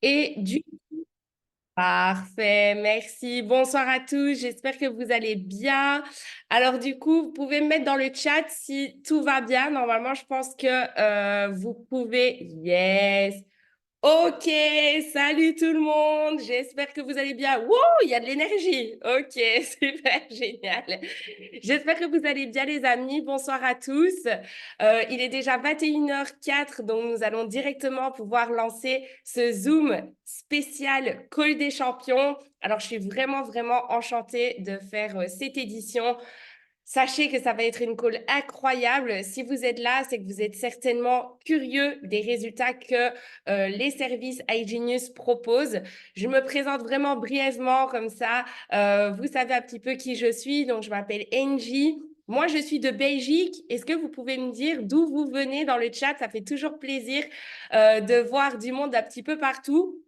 Et du Parfait, merci. Bonsoir à tous, j'espère que vous allez bien. Alors du coup, vous pouvez me mettre dans le chat si tout va bien. Normalement, je pense que vous pouvez. Yes. Ok, salut tout le monde. J'espère que vous allez bien. Wow, il y a de l'énergie. Ok, super, génial. J'espère que vous allez bien, les amis. Bonsoir à tous. Il est déjà 21h04, donc nous allons directement pouvoir lancer ce Zoom spécial Call des champions. Alors, je suis vraiment, vraiment enchantée de faire cette édition. Sachez que ça va être une call incroyable. Si vous êtes là, c'est que vous êtes certainement curieux des résultats que les services iGenius proposent. Je me présente vraiment brièvement comme ça. Vous savez un petit peu qui je suis. Donc, je m'appelle Angie. Moi, je suis de Belgique. Est-ce que vous pouvez me dire d'où vous venez dans le chat? Ça fait toujours plaisir de voir du monde un petit peu partout.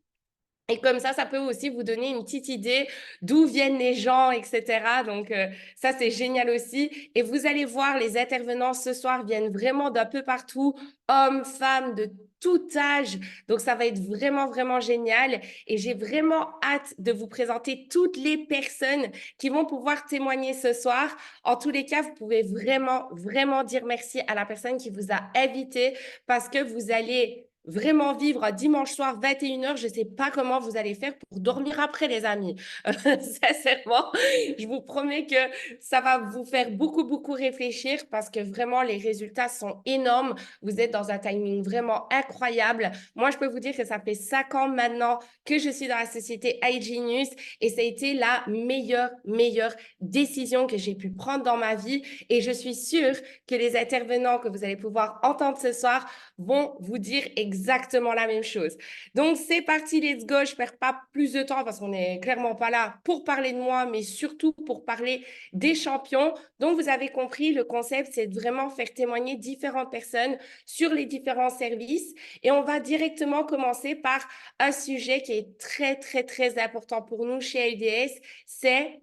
Et comme ça peut aussi vous donner une petite idée d'où viennent les gens, etc. Donc, ça, c'est génial aussi. Et vous allez voir, les intervenants ce soir viennent vraiment d'un peu partout, hommes, femmes, de tout âge. Donc, ça va être vraiment, vraiment génial. Et j'ai vraiment hâte de vous présenter toutes les personnes qui vont pouvoir témoigner ce soir. En tous les cas, vous pouvez vraiment, vraiment dire merci à la personne qui vous a invité parce que vous allez vraiment vivre un dimanche soir 21h, je ne sais pas comment vous allez faire pour dormir après, les amis. Sincèrement, je vous promets que ça va vous faire beaucoup, beaucoup réfléchir parce que vraiment, les résultats sont énormes. Vous êtes dans un timing vraiment incroyable. Moi, je peux vous dire que ça fait 5 ans maintenant que je suis dans la société iGenius et ça a été la meilleure décision que j'ai pu prendre dans ma vie. Et je suis sûre que les intervenants que vous allez pouvoir entendre ce soir vont vous dire exactement la même chose. Donc, c'est parti, let's go. Je ne perds pas plus de temps parce qu'on n'est clairement pas là pour parler de moi, mais surtout pour parler des champions. Donc, vous avez compris, le concept, c'est de vraiment faire témoigner différentes personnes sur les différents services. Et on va directement commencer par un sujet qui est très, très, très important pour nous chez LDS, c'est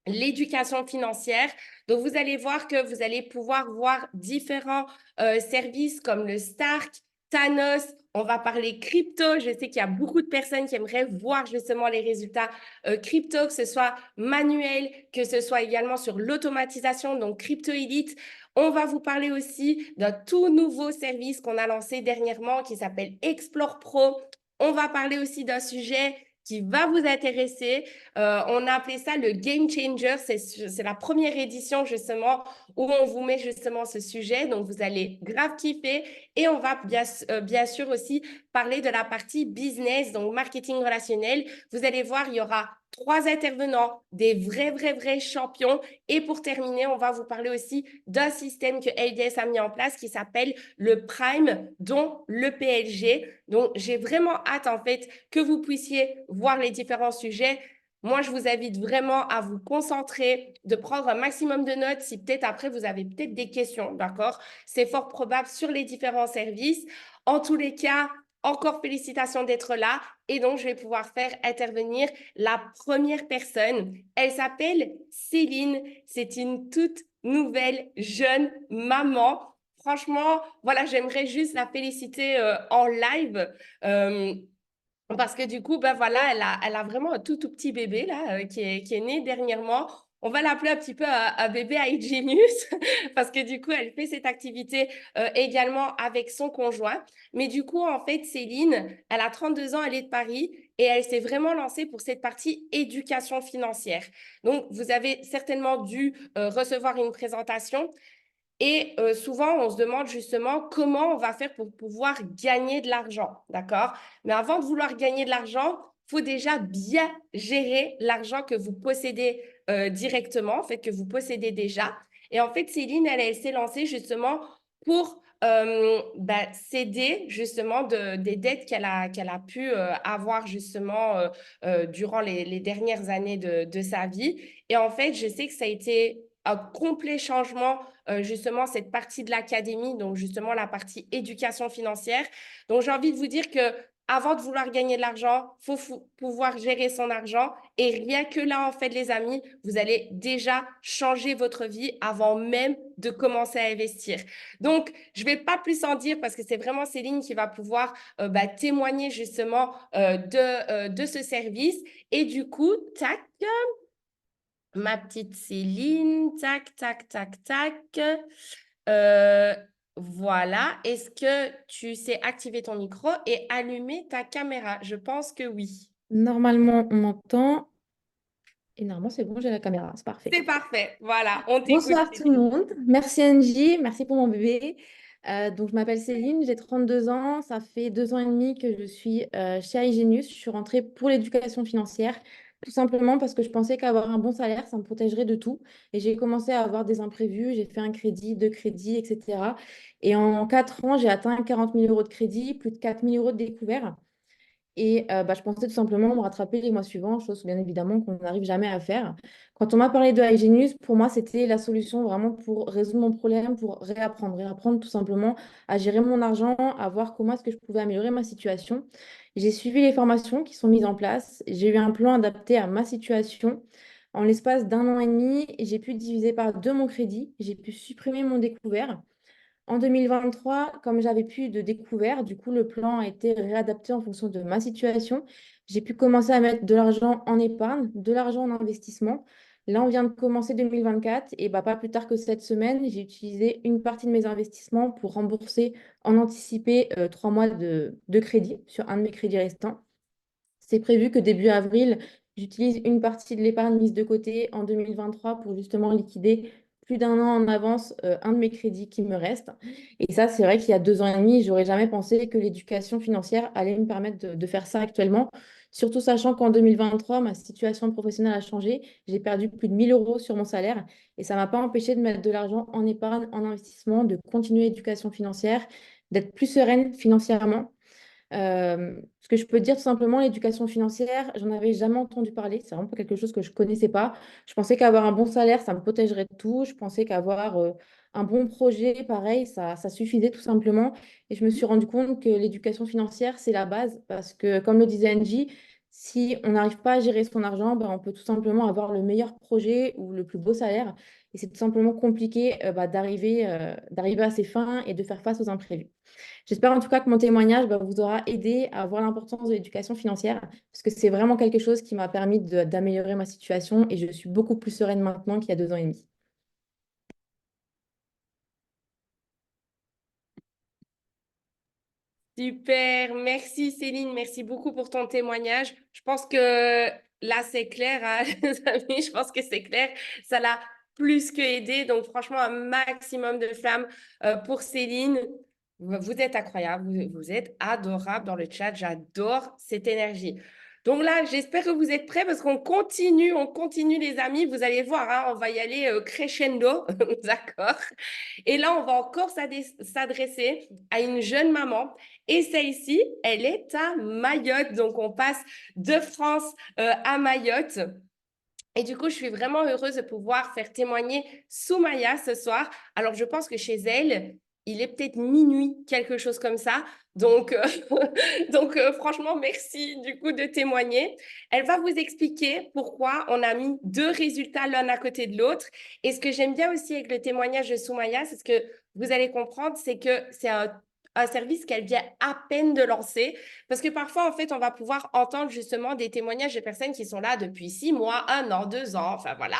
l'éducation financière. Donc, vous allez voir que vous allez pouvoir voir différents services comme le Stark, Thanos. On va parler crypto. Je sais qu'il y a beaucoup de personnes qui aimeraient voir justement les résultats crypto, que ce soit manuel, que ce soit également sur l'automatisation, donc Crypto Elite. On va vous parler aussi d'un tout nouveau service qu'on a lancé dernièrement qui s'appelle Explore Pro. On va parler aussi d'un sujet qui va vous intéresser. On a appelé ça le Game Changer. C'est la première édition justement où on vous met justement ce sujet. Donc, vous allez grave kiffer. Et on va bien sûr aussi parler de la partie business, donc marketing relationnel. Vous allez voir, il y aura 3 intervenants, des vrais champions. Et pour terminer, on va vous parler aussi d'un système que LDS a mis en place qui s'appelle le Prime, dont le PLG. Donc, j'ai vraiment hâte en fait que vous puissiez voir les différents sujets. Moi, je vous invite vraiment à vous concentrer, de prendre un maximum de notes si peut-être après vous avez peut-être des questions, d'accord? C'est fort probable sur les différents services. En tous les cas, encore félicitations d'être là. Et donc, je vais pouvoir faire intervenir la première personne. Elle s'appelle Céline. C'est une toute nouvelle jeune maman. Franchement, voilà, j'aimerais juste la féliciter en live. Euh, Parce que du coup, ben voilà, elle a vraiment un tout petit bébé là, qui est né dernièrement. On va l'appeler un petit peu un bébé hygiénus parce que du coup, elle fait cette activité également avec son conjoint. Mais du coup, en fait, Céline, elle a 32 ans, elle est de Paris et elle s'est vraiment lancée pour cette partie éducation financière. Donc, vous avez certainement dû recevoir une présentation. Et souvent, on se demande justement comment on va faire pour pouvoir gagner de l'argent, d'accord? Mais avant de vouloir gagner de l'argent, il faut déjà bien gérer l'argent que vous possédez directement, en fait, que vous possédez déjà. Et en fait, Céline, elle s'est lancée justement pour céder justement des dettes qu'elle a pu avoir justement durant les dernières années de sa vie. Et en fait, je sais que ça a été un complet changement justement cette partie de l'académie, donc justement la partie éducation financière. Donc j'ai envie de vous dire que avant de vouloir gagner de l'argent, il faut pouvoir gérer son argent. Et rien que là, en fait, les amis, vous allez déjà changer votre vie avant même de commencer à investir. Donc, je ne vais pas plus en dire parce que c'est vraiment Céline qui va pouvoir témoigner justement de ce service. Et du coup, tac, ma petite Céline, tac, tac, tac, tac. Euh, voilà. Est-ce que tu sais activer ton micro et allumer ta caméra? Je pense que oui. Normalement, on m'entend. Et normalement, c'est bon, j'ai la caméra, c'est parfait. C'est parfait. Voilà, on t'écoute, Bonsoir tout le Céline. monde. Merci Angie, merci pour mon bébé. Donc, je m'appelle Céline, j'ai 32 ans. Ça fait 2 ans et demi que je suis chez iGenius. Je suis rentrée pour l'éducation financière, tout simplement parce que je pensais qu'avoir un bon salaire, ça me protégerait de tout. Et j'ai commencé à avoir des imprévus. J'ai fait un crédit, deux crédits, etc. Et en 4 ans, j'ai atteint 40 000 euros de crédit, plus de 4 000 euros de découvert. Et je pensais tout simplement me rattraper les mois suivants, chose bien évidemment qu'on n'arrive jamais à faire. Quand on m'a parlé de Hygienus, pour moi, c'était la solution vraiment pour résoudre mon problème, pour réapprendre tout simplement à gérer mon argent, à voir comment est-ce que je pouvais améliorer ma situation. J'ai suivi les formations qui sont mises en place. J'ai eu un plan adapté à ma situation. En l'espace d'1 an et demi, j'ai pu diviser par deux mon crédit. J'ai pu supprimer mon découvert. En 2023, comme j'avais plus de découvert, du coup, le plan a été réadapté en fonction de ma situation. J'ai pu commencer à mettre de l'argent en épargne, de l'argent en investissement. Là, on vient de commencer 2024 et bah, pas plus tard que cette semaine, j'ai utilisé une partie de mes investissements pour rembourser en anticipé 3 mois de crédit sur un de mes crédits restants. C'est prévu que début avril, j'utilise une partie de l'épargne mise de côté en 2023 pour justement liquider plus d'1 an en avance un de mes crédits qui me reste. Et ça, c'est vrai qu'il y a 2 ans et demi, j'aurais jamais pensé que l'éducation financière allait me permettre de faire ça actuellement. Surtout sachant qu'en 2023, ma situation professionnelle a changé. J'ai perdu plus de 1 000 euros sur mon salaire et ça ne m'a pas empêché de mettre de l'argent en épargne, en investissement, de continuer l'éducation financière, d'être plus sereine financièrement. Ce que je peux dire tout simplement, l'éducation financière, j'en avais jamais entendu parler. C'est vraiment pas quelque chose que je connaissais pas. Je pensais qu'avoir un bon salaire, ça me protégerait de tout. Je pensais qu'avoir un bon projet, pareil, ça suffisait tout simplement. Et je me suis rendu compte que l'éducation financière, c'est la base parce que, comme le disait Angie, si on n'arrive pas à gérer son argent, ben, on peut tout simplement avoir le meilleur projet ou le plus beau salaire. Et c'est tout simplement compliqué d'arriver à ses fins et de faire face aux imprévus. J'espère en tout cas que mon témoignage vous aura aidé à voir l'importance de l'éducation financière, parce que c'est vraiment quelque chose qui m'a permis d'améliorer ma situation et je suis beaucoup plus sereine maintenant qu'il y a 2 ans et demi. Super, merci Céline, merci beaucoup pour ton témoignage. Je pense que là, c'est clair, hein, les amis, je pense que c'est clair. Ça l'a plus que aidé. Donc, franchement, un maximum de flammes pour Céline. Vous êtes incroyable, vous êtes adorable dans le chat. J'adore cette énergie. Donc là, j'espère que vous êtes prêts parce on continue les amis. Vous allez voir, hein, on va y aller crescendo, d'accord? Et là, on va encore s'adresser à une jeune maman. Et celle-ci, elle est à Mayotte. Donc, on passe de France à Mayotte. Et du coup, je suis vraiment heureuse de pouvoir faire témoigner Soumaya ce soir. Alors, je pense que chez elle, il est peut-être minuit, quelque chose comme ça. Donc, franchement, merci du coup de témoigner. Elle va vous expliquer pourquoi on a mis deux résultats l'un à côté de l'autre. Et ce que j'aime bien aussi avec le témoignage de Soumaya, c'est ce que vous allez comprendre, c'est que c'est un service qu'elle vient à peine de lancer. Parce que parfois, en fait, on va pouvoir entendre justement des témoignages de personnes qui sont là depuis 6 mois, 1 an, 2 ans, enfin voilà.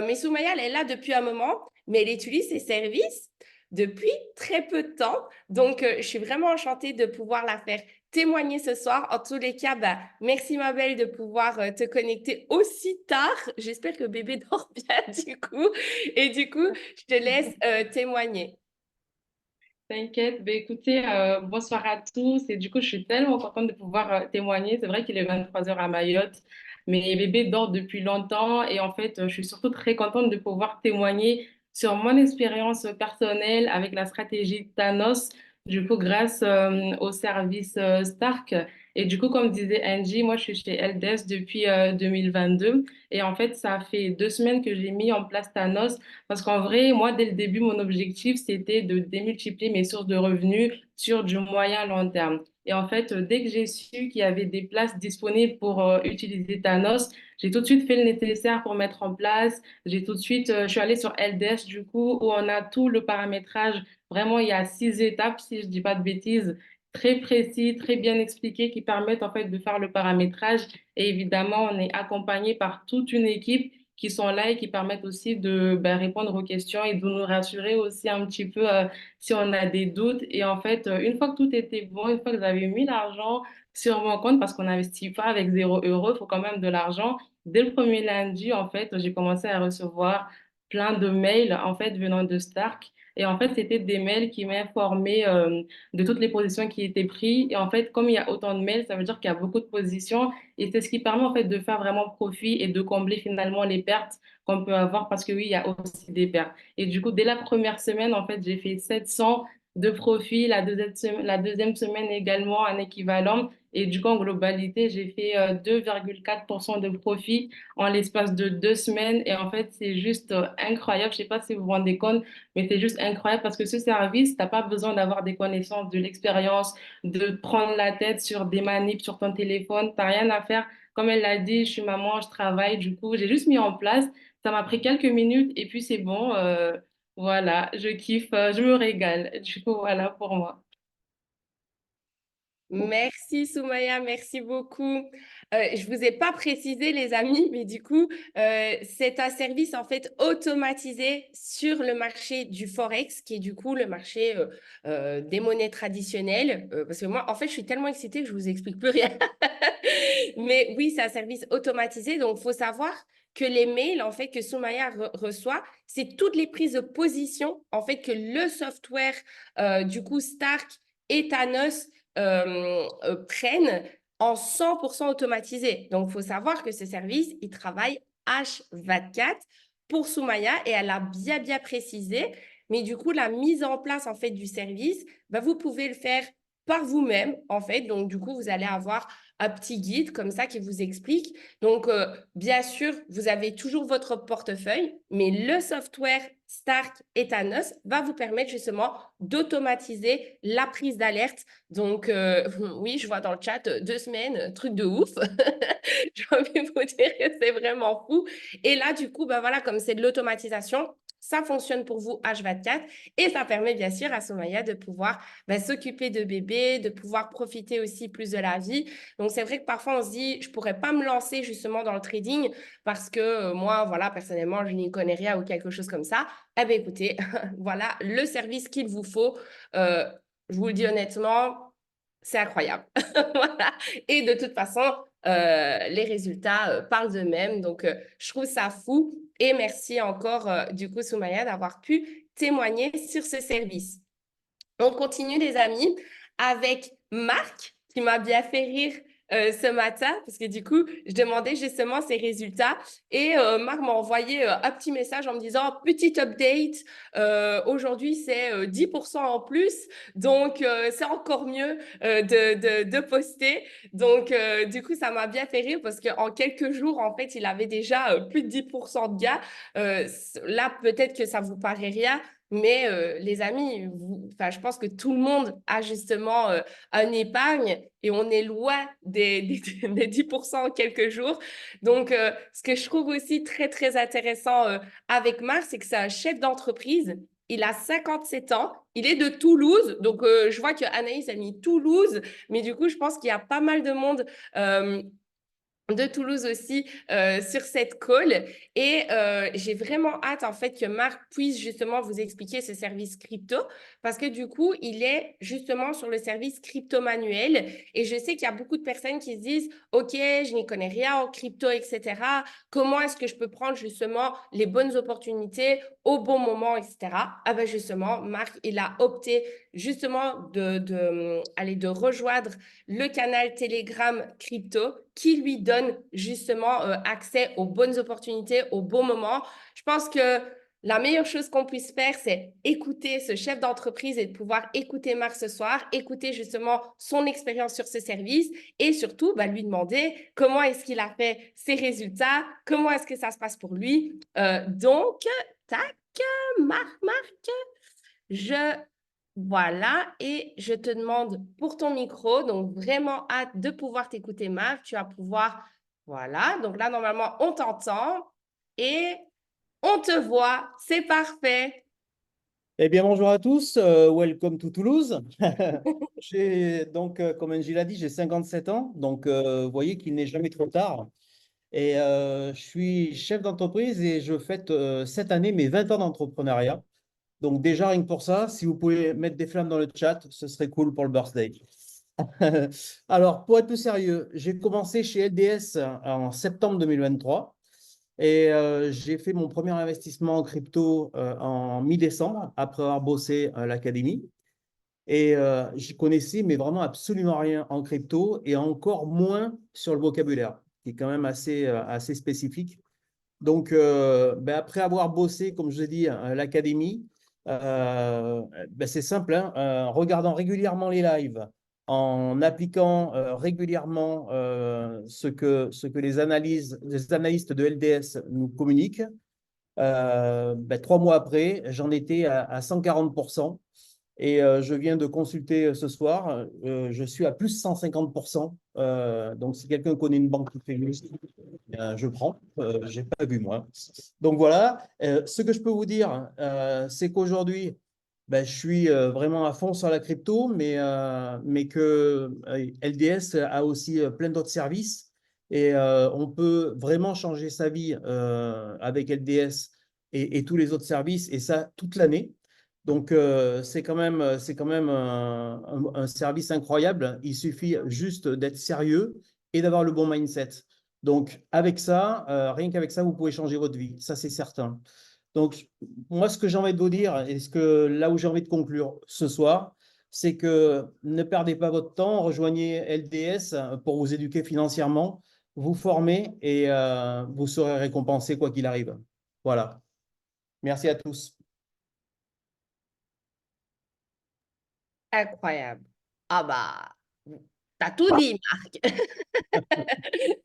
Mais Soumaya, elle est là depuis un moment, mais elle utilise ses services depuis très peu de temps. Donc, je suis vraiment enchantée de pouvoir la faire témoigner ce soir. En tous les cas, bah, merci ma belle de pouvoir te connecter aussi tard. J'espère que bébé dort bien du coup. Et du coup, je te laisse témoigner. T'inquiète, ben écoutez, bonsoir à tous. Et du coup, je suis tellement contente de pouvoir témoigner. C'est vrai qu'il est 23 heures à Mayotte, mais bébé dort depuis longtemps. Et en fait, je suis surtout très contente de pouvoir témoigner sur mon expérience personnelle avec la stratégie Thanos, du coup, grâce au service Stark. Et du coup, comme disait Angie, moi, je suis chez LDS depuis 2022. Et en fait, ça fait 2 semaines que j'ai mis en place Thanos parce qu'en vrai, moi, dès le début, mon objectif, c'était de démultiplier mes sources de revenus sur du moyen long terme. Et en fait, dès que j'ai su qu'il y avait des places disponibles pour utiliser Thanos, j'ai tout de suite fait le nécessaire pour mettre en place. J'ai tout de suite, je suis allée sur LDS du coup, où on a tout le paramétrage. Vraiment, il y a 6 étapes, si je dis pas de bêtises, très précis, très bien expliquées, qui permettent en fait de faire le paramétrage. Et évidemment, on est accompagné par toute une équipe qui sont là et qui permettent aussi de répondre aux questions et de nous rassurer aussi un petit peu si on a des doutes. Et en fait, une fois que tout était bon, une fois que vous avez mis l'argent sur mon compte, parce qu'on n'investit pas avec 0 euros, il faut quand même de l'argent. Dès le premier lundi, en fait, j'ai commencé à recevoir plein de mails, en fait, venant de Stark. Et en fait, c'était des mails qui m'informaient de toutes les positions qui étaient prises. Et en fait, comme il y a autant de mails, ça veut dire qu'il y a beaucoup de positions. Et c'est ce qui permet, en fait, de faire vraiment profit et de combler finalement les pertes qu'on peut avoir parce que oui, il y a aussi des pertes. Et du coup, dès la première semaine, en fait, j'ai fait 700 de profit. La deuxième semaine également, un équivalent. Et du coup, en globalité, j'ai fait 2,4% de profit en l'espace de 2 semaines. Et en fait, c'est juste incroyable. Je sais pas si vous vous rendez compte, mais c'est juste incroyable parce que ce service, t'as pas besoin d'avoir des connaissances, de l'expérience, de prendre la tête sur des manips sur ton téléphone. T'as rien à faire. Comme elle l'a dit, je suis maman, je travaille. Du coup, j'ai juste mis en place. Ça m'a pris quelques minutes et puis c'est bon. Voilà, je kiffe, je me régale. Du coup, voilà pour moi. Merci Soumaya, merci beaucoup. Je vous ai pas précisé les amis, mais du coup, c'est un service en fait automatisé sur le marché du Forex, qui est du coup le marché des monnaies traditionnelles. Parce que moi, en fait, je suis tellement excitée que je vous explique plus rien. Mais oui, c'est un service automatisé, donc il faut savoir que les mails en fait que Soumaya reçoit, c'est toutes les prises de position en fait que le software du coup Stark et Thanos prennent en 100% automatisé. Donc, il faut savoir que ce service, il travaille H24 pour Soumaya et elle a bien, bien précisé. Mais du coup, la mise en place, en fait, du service, vous pouvez le faire par vous-même, en fait. Donc, du coup, vous allez avoir un petit guide comme ça qui vous explique. Donc, bien sûr, vous avez toujours votre portefeuille, mais le software Stark et Thanos va vous permettre justement d'automatiser la prise d'alerte. Donc, oui, je vois dans le chat 2 semaines, truc de ouf. J'ai envie de vous dire que c'est vraiment fou. Et là, du coup, voilà, comme c'est de l'automatisation, ça fonctionne pour vous H24 et ça permet bien sûr à Somaya de pouvoir s'occuper de bébé, de pouvoir profiter aussi plus de la vie. Donc, c'est vrai que parfois on se dit, je pourrais pas me lancer justement dans le trading parce que moi, voilà, personnellement, je n'y connais rien ou quelque chose comme ça. Eh bien, écoutez, voilà le service qu'il vous faut. Euh, je vous le dis honnêtement, c'est incroyable. Voilà. Et de toute façon, les résultats parlent d'eux-mêmes. Donc, je trouve ça fou. Et merci encore, du coup, Soumaya, d'avoir pu témoigner sur ce service. On continue, les amis, avec Marc, qui m'a bien fait rire ce matin, parce que du coup, je demandais justement ses résultats. Et Marc m'a envoyé un petit message en me disant, petit update, aujourd'hui c'est 10% en plus, donc c'est encore mieux de poster. Donc, du coup, ça m'a bien fait rire parce qu'en quelques jours, en fait, il avait déjà plus de 10% de gains. Là, peut-être que ça vous paraît rien, mais les amis, je pense que tout le monde a justement un épargne et on est loin des 10% en quelques jours. Donc, ce que je trouve aussi très, très intéressant avec Marc, c'est que c'est un chef d'entreprise. Il a 57 ans. Il est de Toulouse. Donc, je vois que Anaïs a mis Toulouse. Mais du coup, je pense qu'il y a pas mal de monde de Toulouse aussi sur cette call et j'ai vraiment hâte en fait que Marc puisse justement vous expliquer ce service crypto parce que du coup il est justement sur le service crypto manuel et je sais qu'il y a beaucoup de personnes qui se disent ok, je n'y connais rien en crypto, etc., comment est-ce que je peux prendre justement les bonnes opportunités au bon moment, etc. Ah ben justement Marc il a opté justement de rejoindre le canal Telegram crypto qui lui donne justement accès aux bonnes opportunités au bon moment. Je pense que la meilleure chose qu'on puisse faire, c'est écouter ce chef d'entreprise et de pouvoir écouter Marc ce soir, écouter justement son expérience sur ce service et surtout lui demander comment est-ce qu'il a fait ses résultats, comment est-ce que ça se passe pour lui. Donc, tac, Marc, je Voilà, et je te demande pour ton micro, donc vraiment hâte de pouvoir t'écouter, Marc. Tu vas pouvoir, voilà, donc là, normalement, on t'entend et on te voit. C'est parfait. Eh bien, bonjour à tous. Welcome to Toulouse. J'ai donc, comme Angie l'a dit, j'ai 57 ans. Donc, vous voyez qu'il n'est jamais trop tard. Et je suis chef d'entreprise et je fête cette année mes 20 ans d'entrepreneuriat. Donc, déjà, rien que pour ça, si vous pouvez mettre des flammes dans le chat, ce serait cool pour le birthday. Alors, pour être plus sérieux, j'ai commencé chez LDS en septembre 2023. Et j'ai fait mon premier investissement en crypto en mi-décembre, après avoir bossé à l'académie. Et j'y connaissais, mais vraiment absolument rien en crypto et encore moins sur le vocabulaire, qui est quand même assez spécifique. Donc, ben, après avoir bossé, comme je l'ai dit, à l'académie, ben, c'est simple, hein, en regardant régulièrement les lives, en appliquant régulièrement ce que les analystes de LDS nous communiquent, ben, 3 mois après, j'en étais à 140%. Et je viens de consulter ce soir, je suis à plus 150%. Donc, si quelqu'un connaît une banque qui fait mieux, je prends. Je n'ai pas vu, moi. Donc, voilà. Ce que je peux vous dire, c'est qu'aujourd'hui, ben, je suis vraiment à fond sur la crypto, mais que LDS a aussi plein d'autres services. Et on peut vraiment changer sa vie avec LDS et tous les autres services, et ça toute l'année. Donc, c'est quand même un service incroyable. Il suffit juste d'être sérieux et d'avoir le bon mindset. Donc, avec ça, rien qu'avec ça, vous pouvez changer votre vie. Ça, c'est certain. Donc, moi, ce que j'ai envie de vous dire, et là où j'ai envie de conclure ce soir, c'est que ne perdez pas votre temps, rejoignez LDS pour vous éduquer financièrement, vous former et vous serez récompensé quoi qu'il arrive. Voilà. Merci à tous. Incroyable. Ah bah, t'as tout dit, Marc.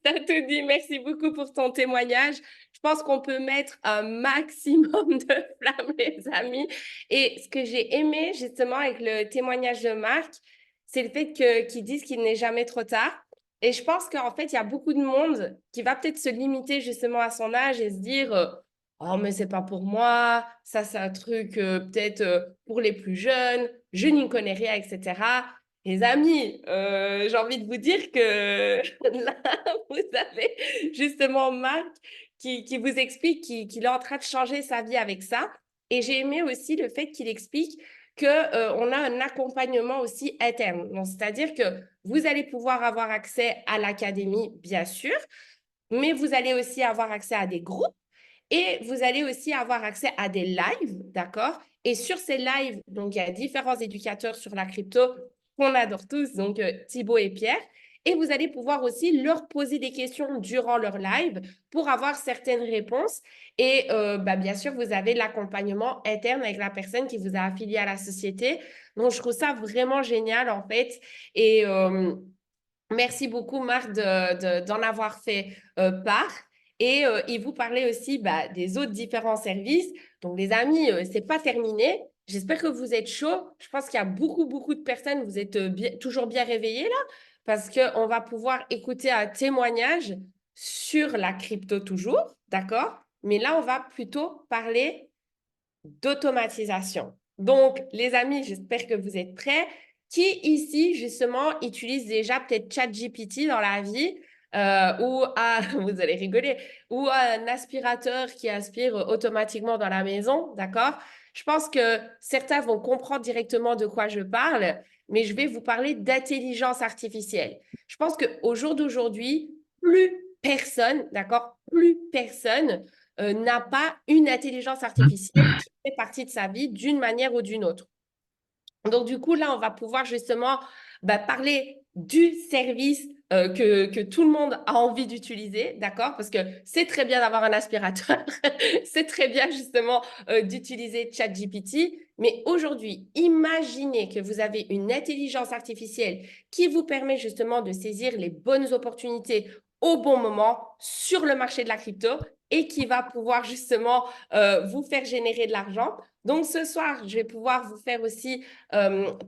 T'as tout dit. Merci beaucoup pour ton témoignage. Je pense qu'on peut mettre un maximum de flammes, les amis. Et ce que j'ai aimé justement avec le témoignage de Marc, c'est le fait qu'il dise qu'il n'est jamais trop tard. Et je pense qu'en fait, il y a beaucoup de monde qui va peut-être se limiter justement à son âge et se dire oh, mais c'est pas pour moi, ça c'est un truc peut-être pour les plus jeunes, je n'y connais rien, etc. Les amis, j'ai envie de vous dire que là, vous avez justement Marc qui vous explique qu'il est en train de changer sa vie avec ça. Et j'ai aimé aussi le fait qu'il explique que, on a un accompagnement aussi interne. Donc, c'est-à-dire que vous allez pouvoir avoir accès à l'académie, bien sûr, mais vous allez aussi avoir accès à des groupes et vous allez aussi avoir accès à des lives, d'accord? Et sur ces lives, donc il y a différents éducateurs sur la crypto qu'on adore tous, donc Thibaut et Pierre. Et vous allez pouvoir aussi leur poser des questions durant leur live pour avoir certaines réponses. Et bah, bien sûr, vous avez l'accompagnement interne avec la personne qui vous a affilié à la société. Donc, je trouve ça vraiment génial, en fait. Et merci beaucoup, Marc, d'en avoir fait part. Et il vous parlait aussi bah, des autres différents services. Donc, les amis, c'est pas terminé. J'espère que vous êtes chauds. Je pense qu'il y a beaucoup, beaucoup de personnes. Vous êtes toujours bien réveillés là, parce qu'on va pouvoir écouter un témoignage sur la crypto toujours, d'accord? Mais là, on va plutôt parler d'automatisation. Donc, les amis, j'espère que vous êtes prêts. Qui ici, justement, utilise déjà peut-être ChatGPT dans la vie vous allez rigoler, ou un aspirateur qui aspire automatiquement dans la maison, d'accord? Je pense que certains vont comprendre directement de quoi je parle, mais je vais vous parler d'intelligence artificielle. Je pense qu'au jour d'aujourd'hui, plus personne, d'accord, plus personne n'a pas une intelligence artificielle qui fait partie de sa vie d'une manière ou d'une autre. Donc, du coup, là, on va pouvoir justement bah, parler du service que tout le monde a envie d'utiliser, d'accord? Parce que c'est très bien d'avoir un aspirateur, c'est très bien justement d'utiliser ChatGPT, mais aujourd'hui, imaginez que vous avez une intelligence artificielle qui vous permet justement de saisir les bonnes opportunités au bon moment sur le marché de la crypto et qui va pouvoir justement vous faire générer de l'argent. Donc ce soir, je vais pouvoir vous faire aussi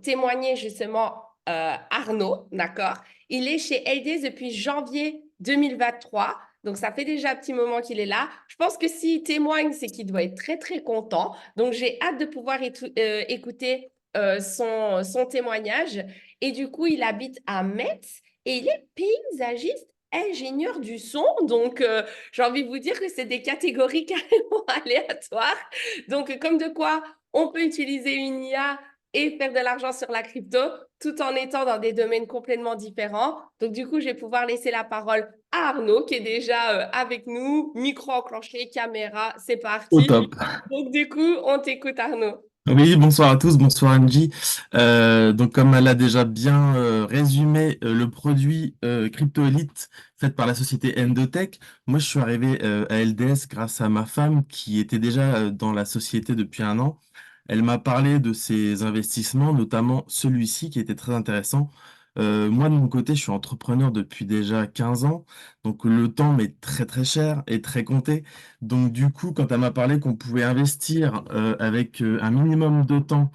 témoigner justement Arnaud, d'accord? Il est chez LDS depuis janvier 2023. Donc, ça fait déjà un petit moment qu'il est là. Je pense que s'il témoigne, c'est qu'il doit être très, très content. Donc, j'ai hâte de pouvoir écouter son témoignage. Et du coup, il habite à Metz et il est paysagiste ingénieur du son. Donc, j'ai envie de vous dire que c'est des catégories carrément aléatoires. Donc, comme de quoi on peut utiliser une IA et faire de l'argent sur la crypto tout en étant dans des domaines complètement différents. Donc, du coup, je vais pouvoir laisser la parole à Arnaud qui est déjà avec nous. Micro enclenché, caméra, c'est Au parti. top. Donc, du coup, on t'écoute, Arnaud. Oui, bonsoir à tous, bonsoir Angie. Donc comme elle a déjà bien résumé le produit Crypto Elite fait par la société Endotech, moi je suis arrivé à LDS grâce à ma femme qui était déjà dans la société depuis un an. Elle m'a parlé de ses investissements, notamment celui-ci qui était très intéressant. Moi de mon côté, je suis entrepreneur depuis déjà 15 ans, donc le temps m'est très très cher et très compté. Donc du coup, quand elle m'a parlé qu'on pouvait investir avec un minimum de temps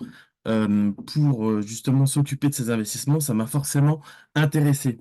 pour justement s'occuper de ces investissements, ça m'a forcément intéressé.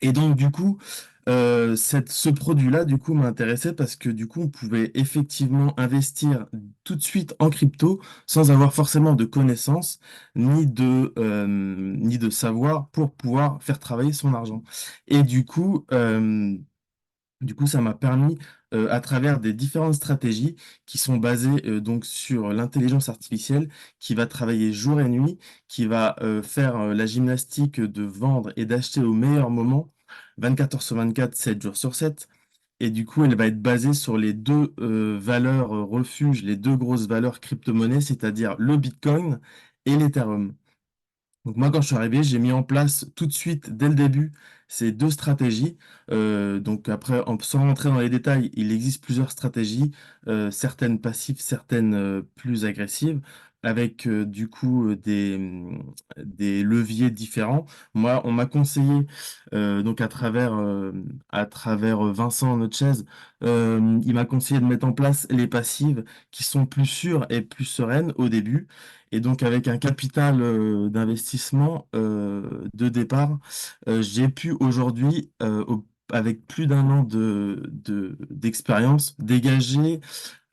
Et donc du coup, ce produit-là, du coup, m'a intéressé parce que du coup, on pouvait effectivement investir tout de suite en crypto sans avoir forcément de connaissances ni de savoir pour pouvoir faire travailler son argent. Et du coup, ça m'a permis, à travers des différentes stratégies qui sont basées donc sur l'intelligence artificielle, qui va travailler jour et nuit, qui va faire la gymnastique de vendre et d'acheter au meilleur moment, 24 heures sur 24, 7 jours sur 7. Et du coup, elle va être basée sur les deux valeurs refuges, les deux grosses valeurs crypto-monnaies, c'est-à-dire le Bitcoin et l'Ethereum. Donc moi, quand je suis arrivé, j'ai mis en place tout de suite, dès le début, ces deux stratégies. Donc après, sans rentrer dans les détails, il existe plusieurs stratégies, certaines passives, certaines plus agressives, avec du coup des leviers différents. Moi, on m'a conseillé, donc à travers Vincent Notchez, il m'a conseillé de mettre en place les passives qui sont plus sûres et plus sereines au début. Et donc, avec un capital d'investissement de départ, j'ai pu aujourd'hui, avec plus d'un an d'expérience, dégager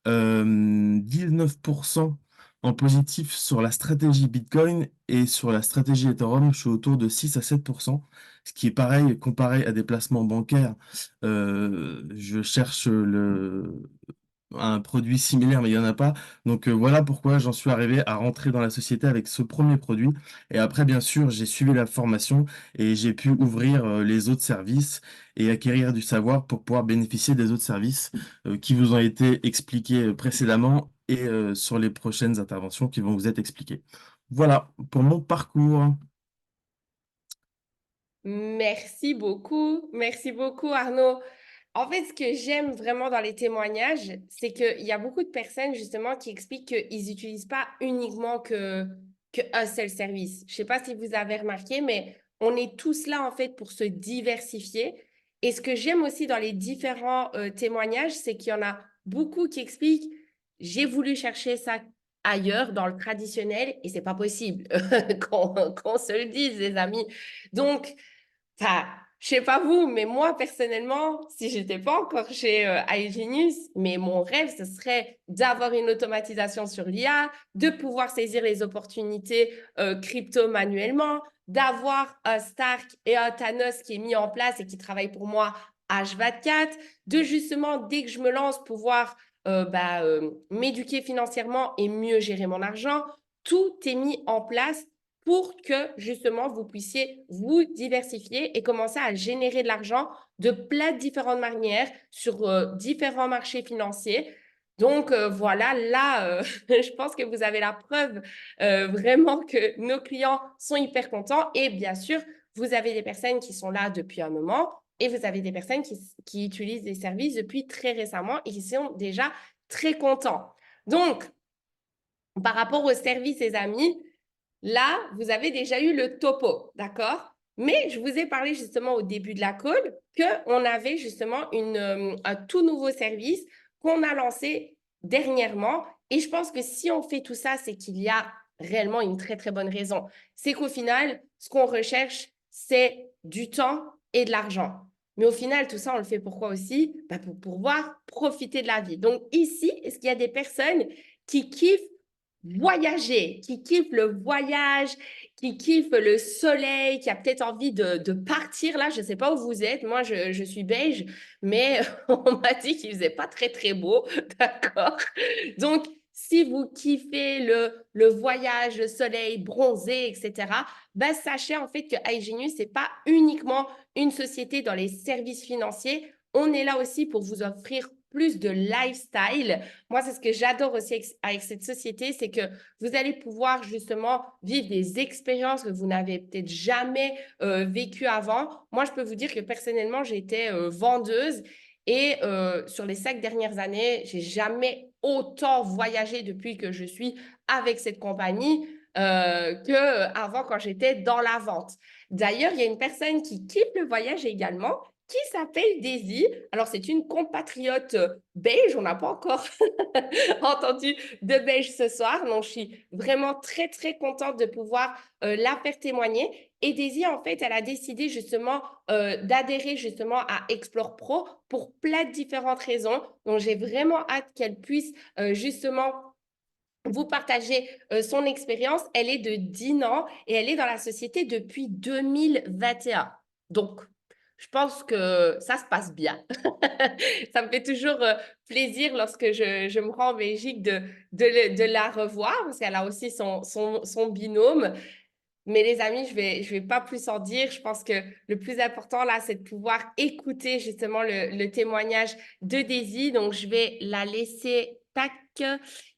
19% en positif sur la stratégie Bitcoin et sur la stratégie Ethereum, je suis autour de 6 à 7%, ce qui est pareil comparé à des placements bancaires. Je cherche un produit similaire, mais il n'y en a pas. Donc voilà pourquoi j'en suis arrivé à rentrer dans la société avec ce premier produit. Et après, bien sûr, j'ai suivi la formation et j'ai pu ouvrir les autres services et acquérir du savoir pour pouvoir bénéficier des autres services qui vous ont été expliqués précédemment et sur les prochaines interventions qui vont vous être expliquées. Voilà pour mon parcours. Merci beaucoup Arnaud. En fait, ce que j'aime vraiment dans les témoignages, c'est qu'il y a beaucoup de personnes justement qui expliquent qu'ils n'utilisent pas uniquement qu'un seul service. Je ne sais pas si vous avez remarqué, mais on est tous là en fait pour se diversifier. Et ce que j'aime aussi dans les différents témoignages, c'est qu'il y en a beaucoup qui expliquent, j'ai voulu chercher ça ailleurs, dans le traditionnel, et c'est pas possible qu'on se le dise, les amis. Donc, enfin, je sais pas vous, mais moi, personnellement, si j'étais pas encore chez iGenius, mais mon rêve, ce serait d'avoir une automatisation sur l'IA, de pouvoir saisir les opportunités crypto manuellement, d'avoir un Stark et un Thanos qui est mis en place et qui travaille pour moi H24, de justement, dès que je me lance, pouvoir m'éduquer financièrement et mieux gérer mon argent. Tout est mis en place pour que justement vous puissiez vous diversifier et commencer à générer de l'argent de plein de différentes manières sur différents marchés financiers. Donc voilà, là, je pense que vous avez la preuve vraiment que nos clients sont hyper contents et bien sûr, vous avez des personnes qui sont là depuis un moment et vous avez des personnes qui utilisent des services depuis très récemment et qui sont déjà très contents. Donc, par rapport aux services, les amis, là, vous avez déjà eu le topo, d'accord? Mais je vous ai parlé justement au début de la call qu'on avait justement un tout nouveau service qu'on a lancé dernièrement. Et je pense que si on fait tout ça, c'est qu'il y a réellement une très, très bonne raison. C'est qu'au final, ce qu'on recherche, c'est du temps et de l'argent. Mais au final, tout ça, on le fait pourquoi aussi? Bah, pour pouvoir profiter de la vie. Donc ici, est-ce qu'il y a des personnes qui kiffent voyager, qui kiffent le voyage, qui kiffent le soleil, qui a peut-être envie de partir là? Je ne sais pas où vous êtes. Moi, je suis belge, mais on m'a dit qu'il faisait pas très, très beau. D'accord? Donc, si vous kiffez le voyage, le soleil, bronzer, etc., ben, sachez en fait que iGenius, ce n'est pas uniquement une société dans les services financiers. On est là aussi pour vous offrir plus de lifestyle. Moi, c'est ce que j'adore aussi avec cette société, c'est que vous allez pouvoir justement vivre des expériences que vous n'avez peut-être jamais vécues avant. Moi, je peux vous dire que personnellement, j'étais vendeuse et sur les 5 dernières années, j'ai jamais autant voyagé depuis que je suis avec cette compagnie qu'avant quand j'étais dans la vente. D'ailleurs, il y a une personne qui kiffe le voyage également, qui s'appelle Daisy. Alors, c'est une compatriote belge. On n'a pas encore entendu de belge ce soir. Donc, je suis vraiment très, très contente de pouvoir la faire témoigner. Et Daisy, en fait, elle a décidé justement d'adhérer justement à Explore Pro pour plein de différentes raisons. Donc, j'ai vraiment hâte qu'elle puisse justement vous partager son expérience. Elle est de Dinan et elle est dans la société depuis 2021. Donc, je pense que ça se passe bien. Ça me fait toujours plaisir lorsque je me rends en Belgique de la revoir parce qu'elle a aussi son binôme. Mais les amis, je vais pas plus en dire. Je pense que le plus important là, c'est de pouvoir écouter justement le témoignage de Daisy. Donc, je vais la laisser, tac,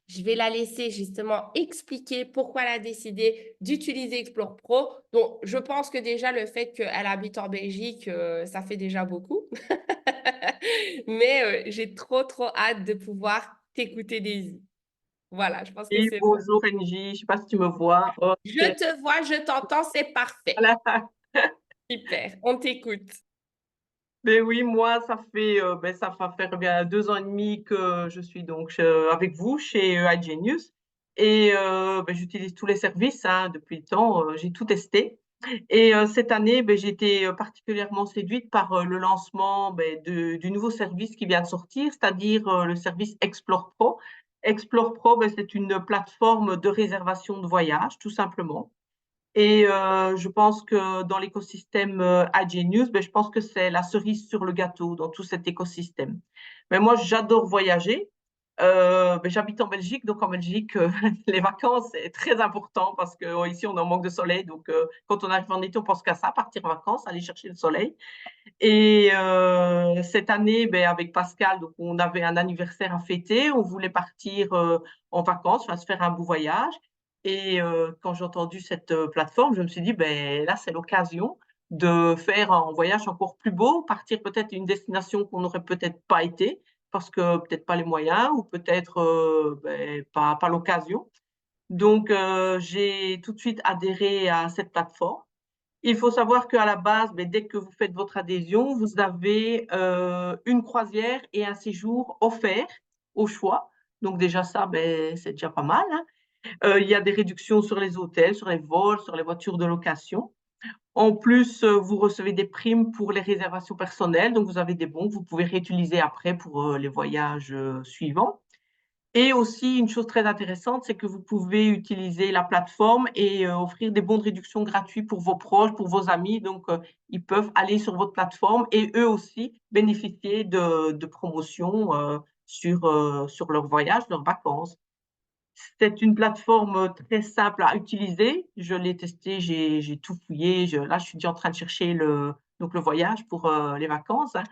je vais la laisser justement expliquer pourquoi elle a décidé d'utiliser Explore Pro. Donc, je pense que déjà le fait qu'elle habite en Belgique, ça fait déjà beaucoup. Mais j'ai trop, trop hâte de pouvoir t'écouter, Daisy. Voilà, je pense que Et c'est bon. bonjour Angie, je ne sais pas si tu me vois. Ok, Je te vois, je t'entends, c'est parfait. voilà. Super, on t'écoute. Mais oui, moi, ça va faire bien 2 ans et demi que je suis donc avec vous chez iGenius. Et j'utilise tous les services hein, depuis le temps, j'ai tout testé. Et cette année, j'ai été particulièrement séduite par le lancement du nouveau service qui vient de sortir, c'est-à-dire le service Explore Pro. Explore Pro, c'est une plateforme de réservation de voyage, tout simplement. Et je pense que dans l'écosystème iGenius, je pense que c'est la cerise sur le gâteau dans tout cet écosystème. Mais moi, j'adore voyager. J'habite en Belgique, donc en Belgique, les vacances, c'est très important parce qu'ici, on est en manque de soleil. Donc, quand on arrive en été, on pense qu'à ça, partir en vacances, aller chercher le soleil. Et cette année, avec Pascal, donc, on avait un anniversaire à fêter. On voulait partir en vacances, se faire un beau voyage. Et quand j'ai entendu cette plateforme, je me suis dit, là, c'est l'occasion de faire un voyage encore plus beau, partir peut-être à une destination qu'on n'aurait peut-être pas été, parce que peut-être pas les moyens ou peut-être pas l'occasion. Donc, j'ai tout de suite adhéré à cette plateforme. Il faut savoir qu'à la base, dès que vous faites votre adhésion, vous avez une croisière et un séjour offert au choix. Donc déjà ça, c'est déjà pas mal. Hein. Il y a des réductions sur les hôtels, sur les vols, sur les voitures de location. En plus, vous recevez des primes pour les réservations personnelles. Donc vous avez des bons que vous pouvez réutiliser après pour les voyages suivants. Et aussi, une chose très intéressante, c'est que vous pouvez utiliser la plateforme et offrir des bons de réduction gratuits pour vos proches, pour vos amis. Donc, ils peuvent aller sur votre plateforme et eux aussi bénéficier de promotions sur leur voyage, leurs vacances. C'est une plateforme très simple à utiliser. Je l'ai testé, j'ai tout fouillé. Là, je suis déjà en train de chercher donc le voyage pour les vacances. Hein.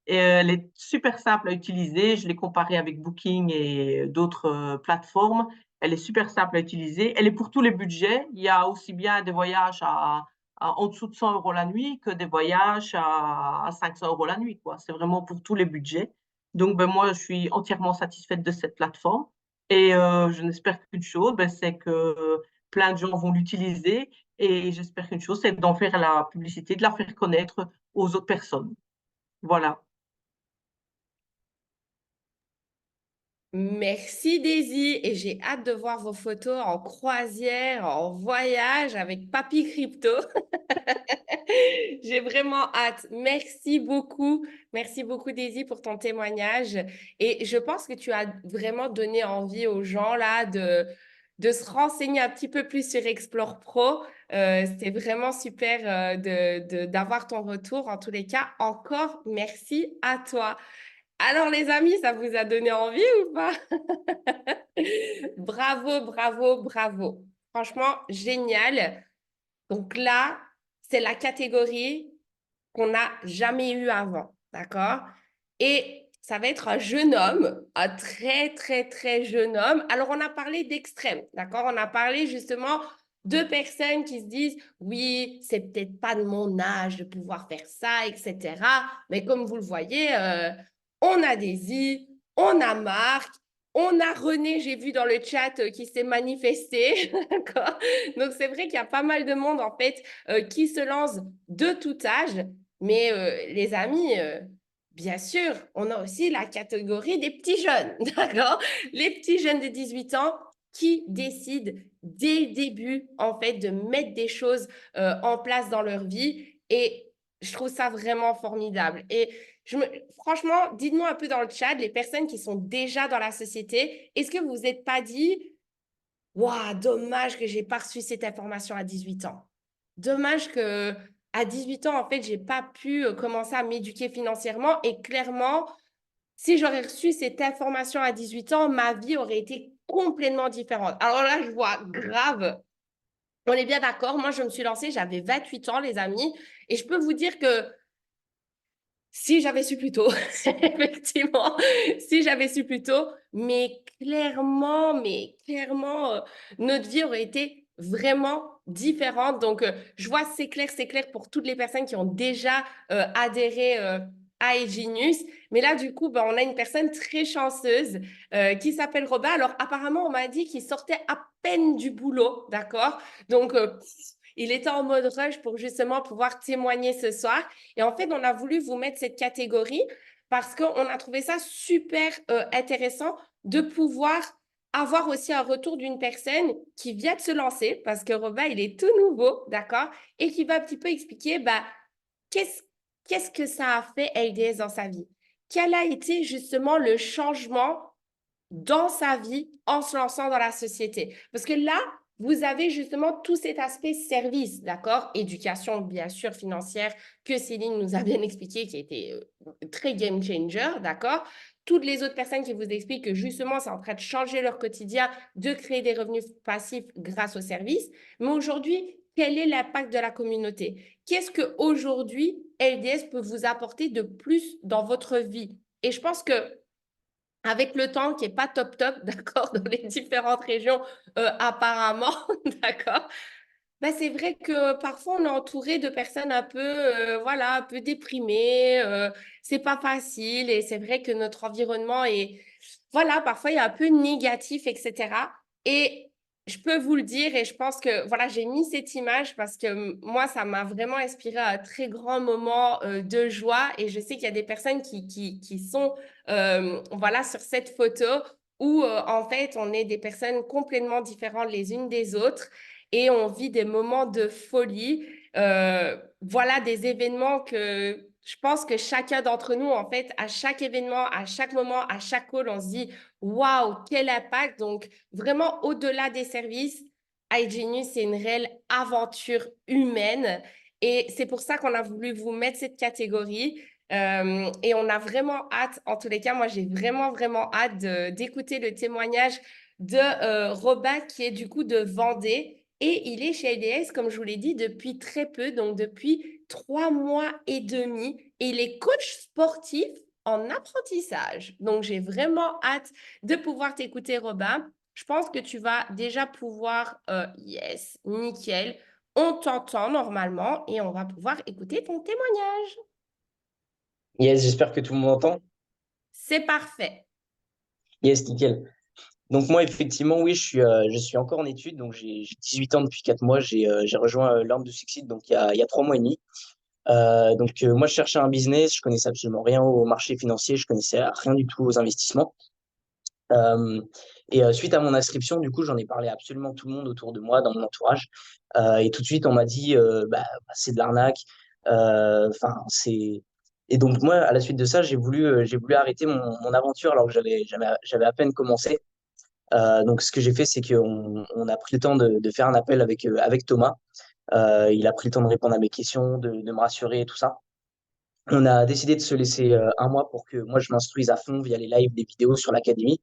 Et, elle est super simple à utiliser. Je l'ai comparée avec Booking et d'autres plateformes. Elle est super simple à utiliser. Elle est pour tous les budgets. Il y a aussi bien des voyages à en dessous de 100 € la nuit que des voyages à 500 € la nuit, quoi. C'est vraiment pour tous les budgets. Donc, ben, moi, je suis entièrement satisfaite de cette plateforme et je n'espère qu'une chose, ben, c'est que plein de gens vont l'utiliser et j'espère qu'une chose, c'est d'en faire la publicité, de la faire connaître aux autres personnes. Voilà. Merci Daisy et j'ai hâte de voir vos photos en croisière, en voyage avec Papy Crypto. J'ai vraiment hâte. Merci beaucoup Daisy pour ton témoignage. Et je pense que tu as vraiment donné envie aux gens là de se renseigner un petit peu plus sur Explore Pro. C'était vraiment super d'avoir ton retour. En tous les cas, encore merci à toi. Alors les amis, ça vous a donné envie ou pas? Bravo, bravo, bravo. Franchement, génial. Donc là, c'est la catégorie qu'on n'a jamais eue avant, d'accord? Et ça va être un jeune homme, un très, très, très jeune homme. Alors, on a parlé d'extrême, d'accord? On a parlé justement de personnes qui se disent, oui, c'est peut-être pas de mon âge de pouvoir faire ça, etc. Mais comme vous le voyez, on a Daisy, on a Marc, on a René, j'ai vu dans le chat, qui s'est manifesté, d'accord? Donc, c'est vrai qu'il y a pas mal de monde, en fait, qui se lance de tout âge. Mais les amis, bien sûr, on a aussi la catégorie des petits jeunes, d'accord? Les petits jeunes de 18 ans qui décident dès le début, en fait, de mettre des choses en place dans leur vie. Et je trouve ça vraiment formidable. Et franchement, dites-moi un peu dans le chat, les personnes qui sont déjà dans la société, est-ce que vous vous êtes pas dit, waouh, dommage que j'ai pas reçu cette information à 18 ans. Dommage que à 18 ans, en fait, j'ai pas pu commencer à m'éduquer financièrement et clairement, si j'aurais reçu cette information à 18 ans, ma vie aurait été complètement différente. Alors là, je vois grave. On est bien d'accord. Moi, je me suis lancée, j'avais 28 ans, les amis, et je peux vous dire que si j'avais su plus tôt, effectivement, si j'avais su plus tôt, mais clairement, notre vie aurait été vraiment différente. Donc, je vois, c'est clair pour toutes les personnes qui ont déjà adhéré à Egenius. Mais là, du coup, ben, on a une personne très chanceuse qui s'appelle Robin. Alors, apparemment, on m'a dit qu'il sortait à peine du boulot, d'accord? Donc, il était en mode rush pour justement pouvoir témoigner ce soir. Et en fait, on a voulu vous mettre cette catégorie parce qu'on a trouvé ça super intéressant de pouvoir avoir aussi un retour d'une personne qui vient de se lancer, parce que Robin, il est tout nouveau, d'accord? Et qui va un petit peu expliquer bah, qu'est-ce que ça a fait LDS dans sa vie? Quel a été justement le changement dans sa vie en se lançant dans la société? Parce que là, vous avez justement tout cet aspect service, d'accord? Éducation, bien sûr, financière, que Céline nous a bien expliqué, qui a été très game changer, d'accord? Toutes les autres personnes qui vous expliquent que justement, c'est en train de changer leur quotidien, de créer des revenus passifs grâce au service. Mais aujourd'hui, quel est l'impact de la communauté? Qu'est-ce qu'aujourd'hui, LDS peut vous apporter de plus dans votre vie? Et je pense que avec le temps qui n'est pas top, d'accord, dans les différentes régions, apparemment, d'accord, ben, c'est vrai que parfois on est entouré de personnes un peu, voilà, un peu déprimées, c'est pas facile et c'est vrai que notre environnement est, voilà, parfois il est un peu négatif, etc. Et je peux vous le dire et je pense que, voilà, j'ai mis cette image parce que moi, ça m'a vraiment inspiré à un très grand moment de joie et je sais qu'il y a des personnes qui sont, voilà, sur cette photo où, en fait, on est des personnes complètement différentes les unes des autres et on vit des moments de folie. Voilà des événements que je pense que chacun d'entre nous, en fait, à chaque événement, à chaque moment, à chaque call, on se dit waouh, quel impact. Donc, vraiment, au-delà des services, iGenius, c'est une réelle aventure humaine. Et c'est pour ça qu'on a voulu vous mettre cette catégorie. Et on a vraiment hâte, en tous les cas, moi j'ai vraiment, vraiment hâte d'écouter le témoignage de Robin qui est du coup de Vendée. Et il est chez LDS, comme je vous l'ai dit, depuis très peu, donc depuis 3 mois et demi. Et il est coach sportif en apprentissage. Donc, j'ai vraiment hâte de pouvoir t'écouter, Robin. Je pense que tu vas déjà pouvoir, yes, nickel, On t'entend normalement et on va pouvoir écouter ton témoignage. Yes, j'espère que tout le monde entend. C'est parfait. Yes, nickel. Donc moi, effectivement, oui, je suis encore en études. Donc j'ai 18 ans depuis 4 mois. J'ai rejoint l'Arme de Succès donc il y a 3 mois et demi. Moi, je cherchais un business. Je connaissais absolument rien au marché financier. Je connaissais rien du tout aux investissements. Euh, Suite à mon inscription, du coup, j'en ai parlé à absolument tout le monde autour de moi, dans mon entourage. Et tout de suite, on m'a dit, c'est de l'arnaque. Enfin, c'est. Et donc moi, à la suite de ça, j'ai voulu arrêter mon aventure alors que j'avais à peine commencé. Donc, ce que j'ai fait, c'est on a pris le temps de faire un appel avec Thomas. Il a pris le temps de répondre à mes questions, de me rassurer et tout ça. On a décidé de se laisser un mois pour que moi, je m'instruise à fond via les lives, des vidéos sur l'académie,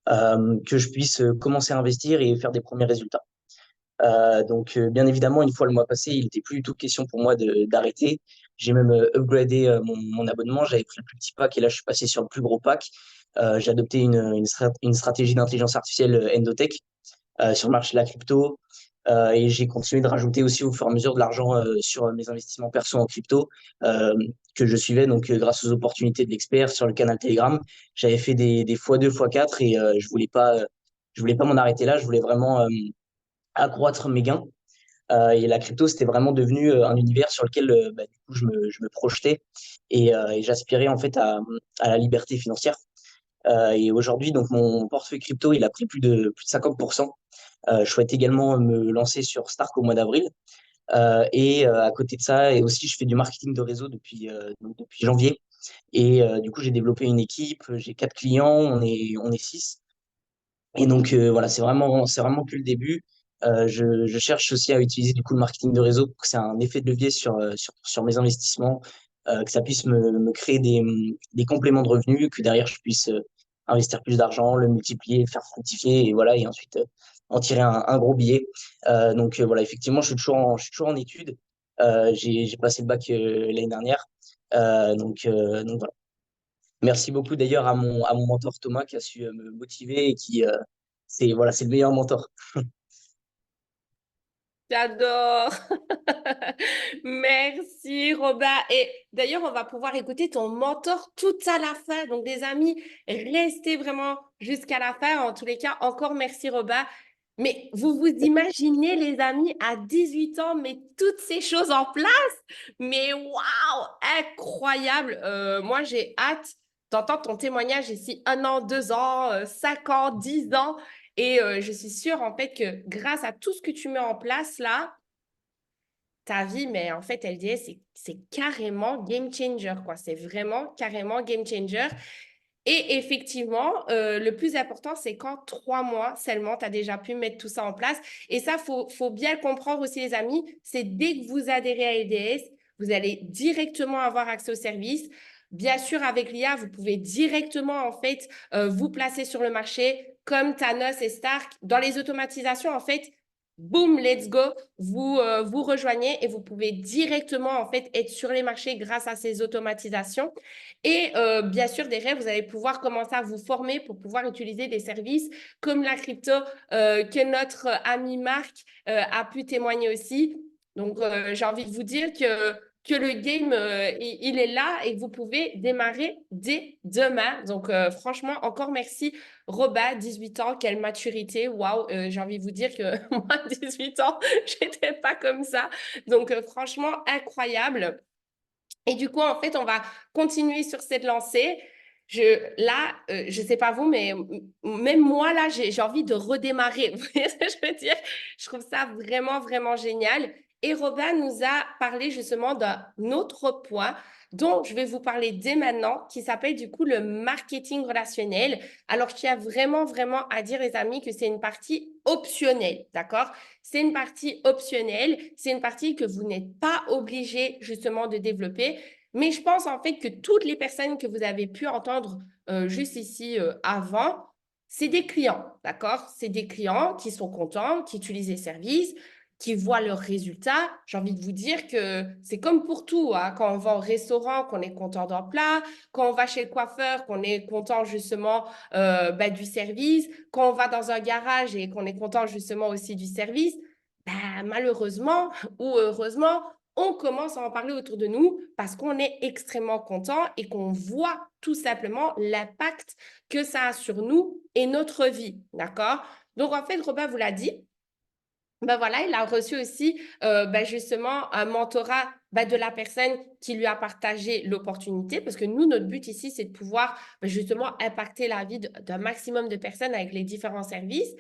que je puisse commencer à investir et faire des premiers résultats. Bien évidemment, une fois le mois passé, il n'était plus du tout question pour moi d'arrêter. J'ai même upgradé mon abonnement. J'avais pris le plus petit pack et là, je suis passé sur le plus gros pack. J'ai adopté une stratégie d'intelligence artificielle Endotech sur le marché de la crypto. Et j'ai continué de rajouter aussi au fur et à mesure de l'argent sur mes investissements perso en crypto euh, que je suivais donc grâce aux opportunités de l'expert sur le canal Telegram. J'avais fait des x2, x4 et je voulais pas m'en arrêter là. Je voulais vraiment accroître mes gains. Et la crypto, c'était vraiment devenu un univers sur lequel du coup, je me projetais et j'aspirais en fait à la liberté financière. Et aujourd'hui, donc mon portefeuille crypto, il a pris plus de 50%. Je souhaite également me lancer sur Stark au mois d'avril. À côté de ça, et aussi, je fais du marketing de réseau donc depuis janvier. Du coup, j'ai développé une équipe, j'ai 4 clients, on est 6. Et donc, voilà, c'est vraiment que le début. Je cherche aussi à utiliser du coup le marketing de réseau pour que c'est un effet de levier sur mes investissements, que ça puisse me créer des compléments de revenus, que derrière je puisse investir plus d'argent, le multiplier, le faire fructifier, et voilà, et ensuite en tirer un gros billet. Voilà, effectivement, je suis toujours en études. J'ai passé le bac l'année dernière. Donc voilà. Merci beaucoup d'ailleurs à mon mentor Thomas qui a su me motiver et c'est le meilleur mentor. J'adore. Merci, Robin. Et d'ailleurs, on va pouvoir écouter ton mentor tout à la fin. Donc, des amis, restez vraiment jusqu'à la fin. En tous les cas, encore merci, Robin. Mais vous vous imaginez, les amis, à 18 ans, mais toutes ces choses en place? Mais waouh, incroyable. Moi, j'ai hâte d'entendre ton témoignage ici 1 an, 2 ans, 5 ans, 10 ans. Et je suis sûre, en fait, que grâce à tout ce que tu mets en place là, ta vie, mais en fait, LDS, c'est carrément game changer, quoi. C'est vraiment carrément game changer. Et effectivement, le plus important, c'est qu'en 3 mois seulement, tu as déjà pu mettre tout ça en place. Et ça, faut bien le comprendre aussi, les amis. C'est dès que vous adhérez à LDS, vous allez directement avoir accès au service. Bien sûr, avec l'IA, vous pouvez directement, en fait, vous placer sur le marché comme Thanos et Stark. Dans les automatisations, en fait, boum, let's go, vous rejoignez et vous pouvez directement, en fait, être sur les marchés grâce à ces automatisations. Et bien sûr, derrière, vous allez pouvoir commencer à vous former pour pouvoir utiliser des services comme la crypto que notre ami Marc a pu témoigner aussi. Donc, j'ai envie de vous dire que le game, il est là et vous pouvez démarrer dès demain. Donc, franchement, encore merci, Robin, 18 ans, quelle maturité. Waouh, j'ai envie de vous dire que moi, 18 ans, j'étais pas comme ça. Donc, franchement, incroyable. Et du coup, en fait, on va continuer sur cette lancée. Je sais pas vous, mais même moi, là, j'ai envie de redémarrer. Vous voyez ce que je veux dire? Je trouve ça vraiment, vraiment génial. Et Robin nous a parlé justement d'un autre point dont je vais vous parler dès maintenant, qui s'appelle du coup le marketing relationnel. Alors, je tiens vraiment, vraiment à dire, les amis, que c'est une partie optionnelle, d'accord? C'est une partie optionnelle, c'est une partie que vous n'êtes pas obligé justement de développer. Mais je pense en fait que toutes les personnes que vous avez pu entendre juste ici avant, c'est des clients, d'accord? C'est des clients qui sont contents, qui utilisent les services, qui voient leurs résultats. J'ai envie de vous dire que c'est comme pour tout, hein. Quand on va au restaurant, qu'on est content d'un plat, quand on va chez le coiffeur, qu'on est content justement du service, quand on va dans un garage et qu'on est content justement aussi du service. malheureusement ou heureusement, on commence à en parler autour de nous parce qu'on est extrêmement content et qu'on voit tout simplement l'impact que ça a sur nous et notre vie, d'accord? Donc, en fait, Robin vous l'a dit, voilà, il a reçu aussi justement un mentorat de la personne qui lui a partagé l'opportunité, parce que nous, notre but ici, c'est de pouvoir justement impacter la vie d'un maximum de personnes avec les différents services.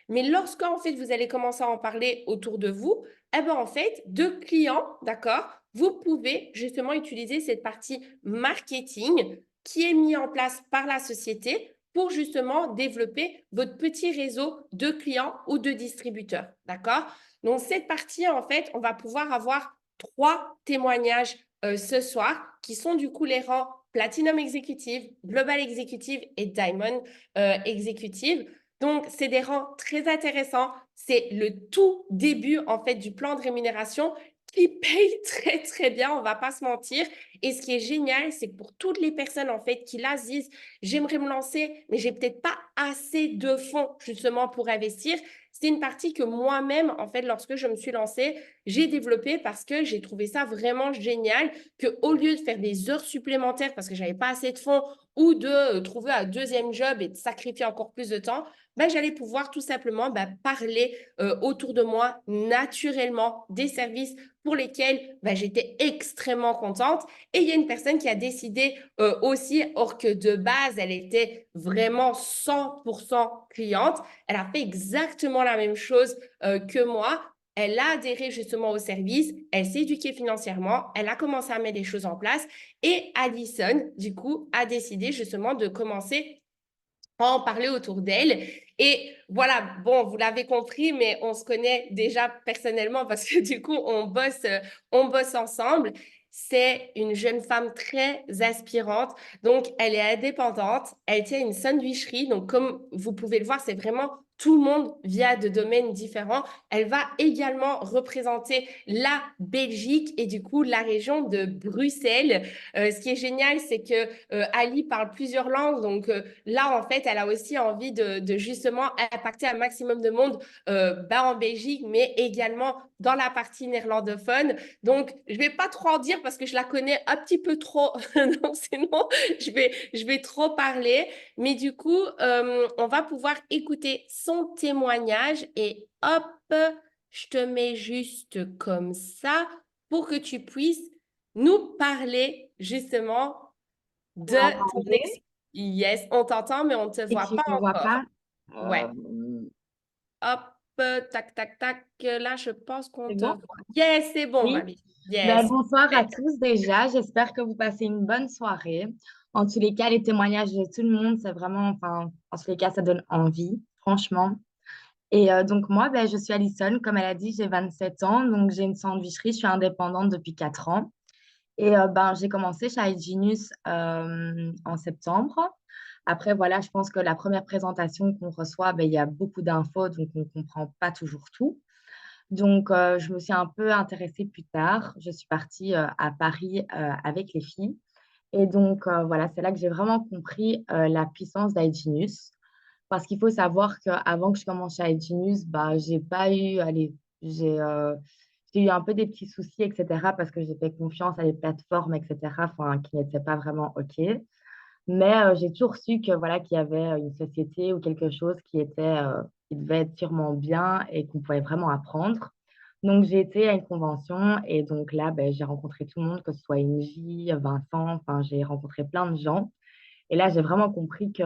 Mais lorsque en fait, vous allez commencer à en parler autour de vous, en fait, de clients, d'accord, vous pouvez justement utiliser cette partie marketing qui est mise en place par la société pour justement développer votre petit réseau de clients ou de distributeurs, d'accord? Donc, cette partie, en fait, on va pouvoir avoir 3 témoignages ce soir qui sont du coup les rangs Platinum Executive, Global Executive et Diamond Executive. Donc, c'est des rangs très intéressants. C'est le tout début, en fait, du plan de rémunération qui paye très, très bien, on ne va pas se mentir. Et ce qui est génial, c'est que pour toutes les personnes, en fait, qui là disent, j'aimerais me lancer, mais j'ai peut-être pas assez de fonds, justement, pour investir. C'est une partie que moi-même, en fait, lorsque je me suis lancée, j'ai développé parce que j'ai trouvé ça vraiment génial qu'au lieu de faire des heures supplémentaires parce que j'avais pas assez de fonds ou de trouver un deuxième job et de sacrifier encore plus de temps, j'allais pouvoir tout simplement parler autour de moi naturellement des services pour lesquels j'étais extrêmement contente. Et il y a une personne qui a décidé aussi, or que de base, elle était vraiment 100% cliente. Elle a fait exactement la même chose que moi. Elle a adhéré justement au service, elle s'est éduquée financièrement, elle a commencé à mettre des choses en place et Alison, du coup, a décidé justement de commencer en parler autour d'elle. Et voilà, bon, vous l'avez compris, mais on se connaît déjà personnellement parce que du coup, on bosse ensemble. C'est une jeune femme très aspirante. Donc, elle est indépendante. Elle tient une sandwicherie. Donc, comme vous pouvez le voir, c'est vraiment tout le monde via de domaines différents. Elle va également représenter la Belgique et du coup, la région de Bruxelles. Ce qui est génial, c'est que Ali parle plusieurs langues. Donc, là, en fait, elle a aussi envie de justement impacter un maximum de monde en Belgique, mais également dans la partie néerlandophone. Donc, je ne vais pas trop en dire parce que je la connais un petit peu trop. Donc, sinon, je vais trop parler. Mais du coup, on va pouvoir écouter son témoignage et hop, je te mets juste comme ça pour que tu puisses nous parler justement de ton expérience. Yes, on t'entend, mais on ne te Et voit tu pas ne me vois encore. pas? Ouais. Hop, tac, tac, tac. Là, je pense qu'on C'est te bon? voit. Yes, c'est bon, Oui. ma vie. Yes. Bonsoir à Parfait. tous déjà. J'espère que vous passez une bonne soirée. En tous les cas, les témoignages de tout le monde, c'est vraiment, enfin, en tous les cas, ça donne envie, franchement. Et donc moi, je suis Alison. Comme elle a dit, j'ai 27 ans. Donc j'ai une sandwicherie. Je suis indépendante depuis 4 ans. Et j'ai commencé chez Hygienus en septembre. Après, voilà, je pense que la première présentation qu'on reçoit, il y a beaucoup d'infos, donc on ne comprend pas toujours tout. Donc, je me suis un peu intéressée plus tard. Je suis partie à Paris avec les filles. Et donc, voilà, c'est là que j'ai vraiment compris la puissance d'Hygienus. Parce qu'il faut savoir qu'avant que je commence chez Hygienus, j'ai pas eu, allez, j'ai eu un peu des petits soucis, etc. Parce que j'ai fait confiance à des plateformes, etc. Enfin, qui n'étaient pas vraiment OK. Mais j'ai toujours su que voilà, qu'il y avait une société ou quelque chose qui devait être sûrement bien et qu'on pouvait vraiment apprendre. Donc, j'ai été à une convention et donc là, j'ai rencontré tout le monde, que ce soit Inji, Vincent, enfin, j'ai rencontré plein de gens. Et là, j'ai vraiment compris que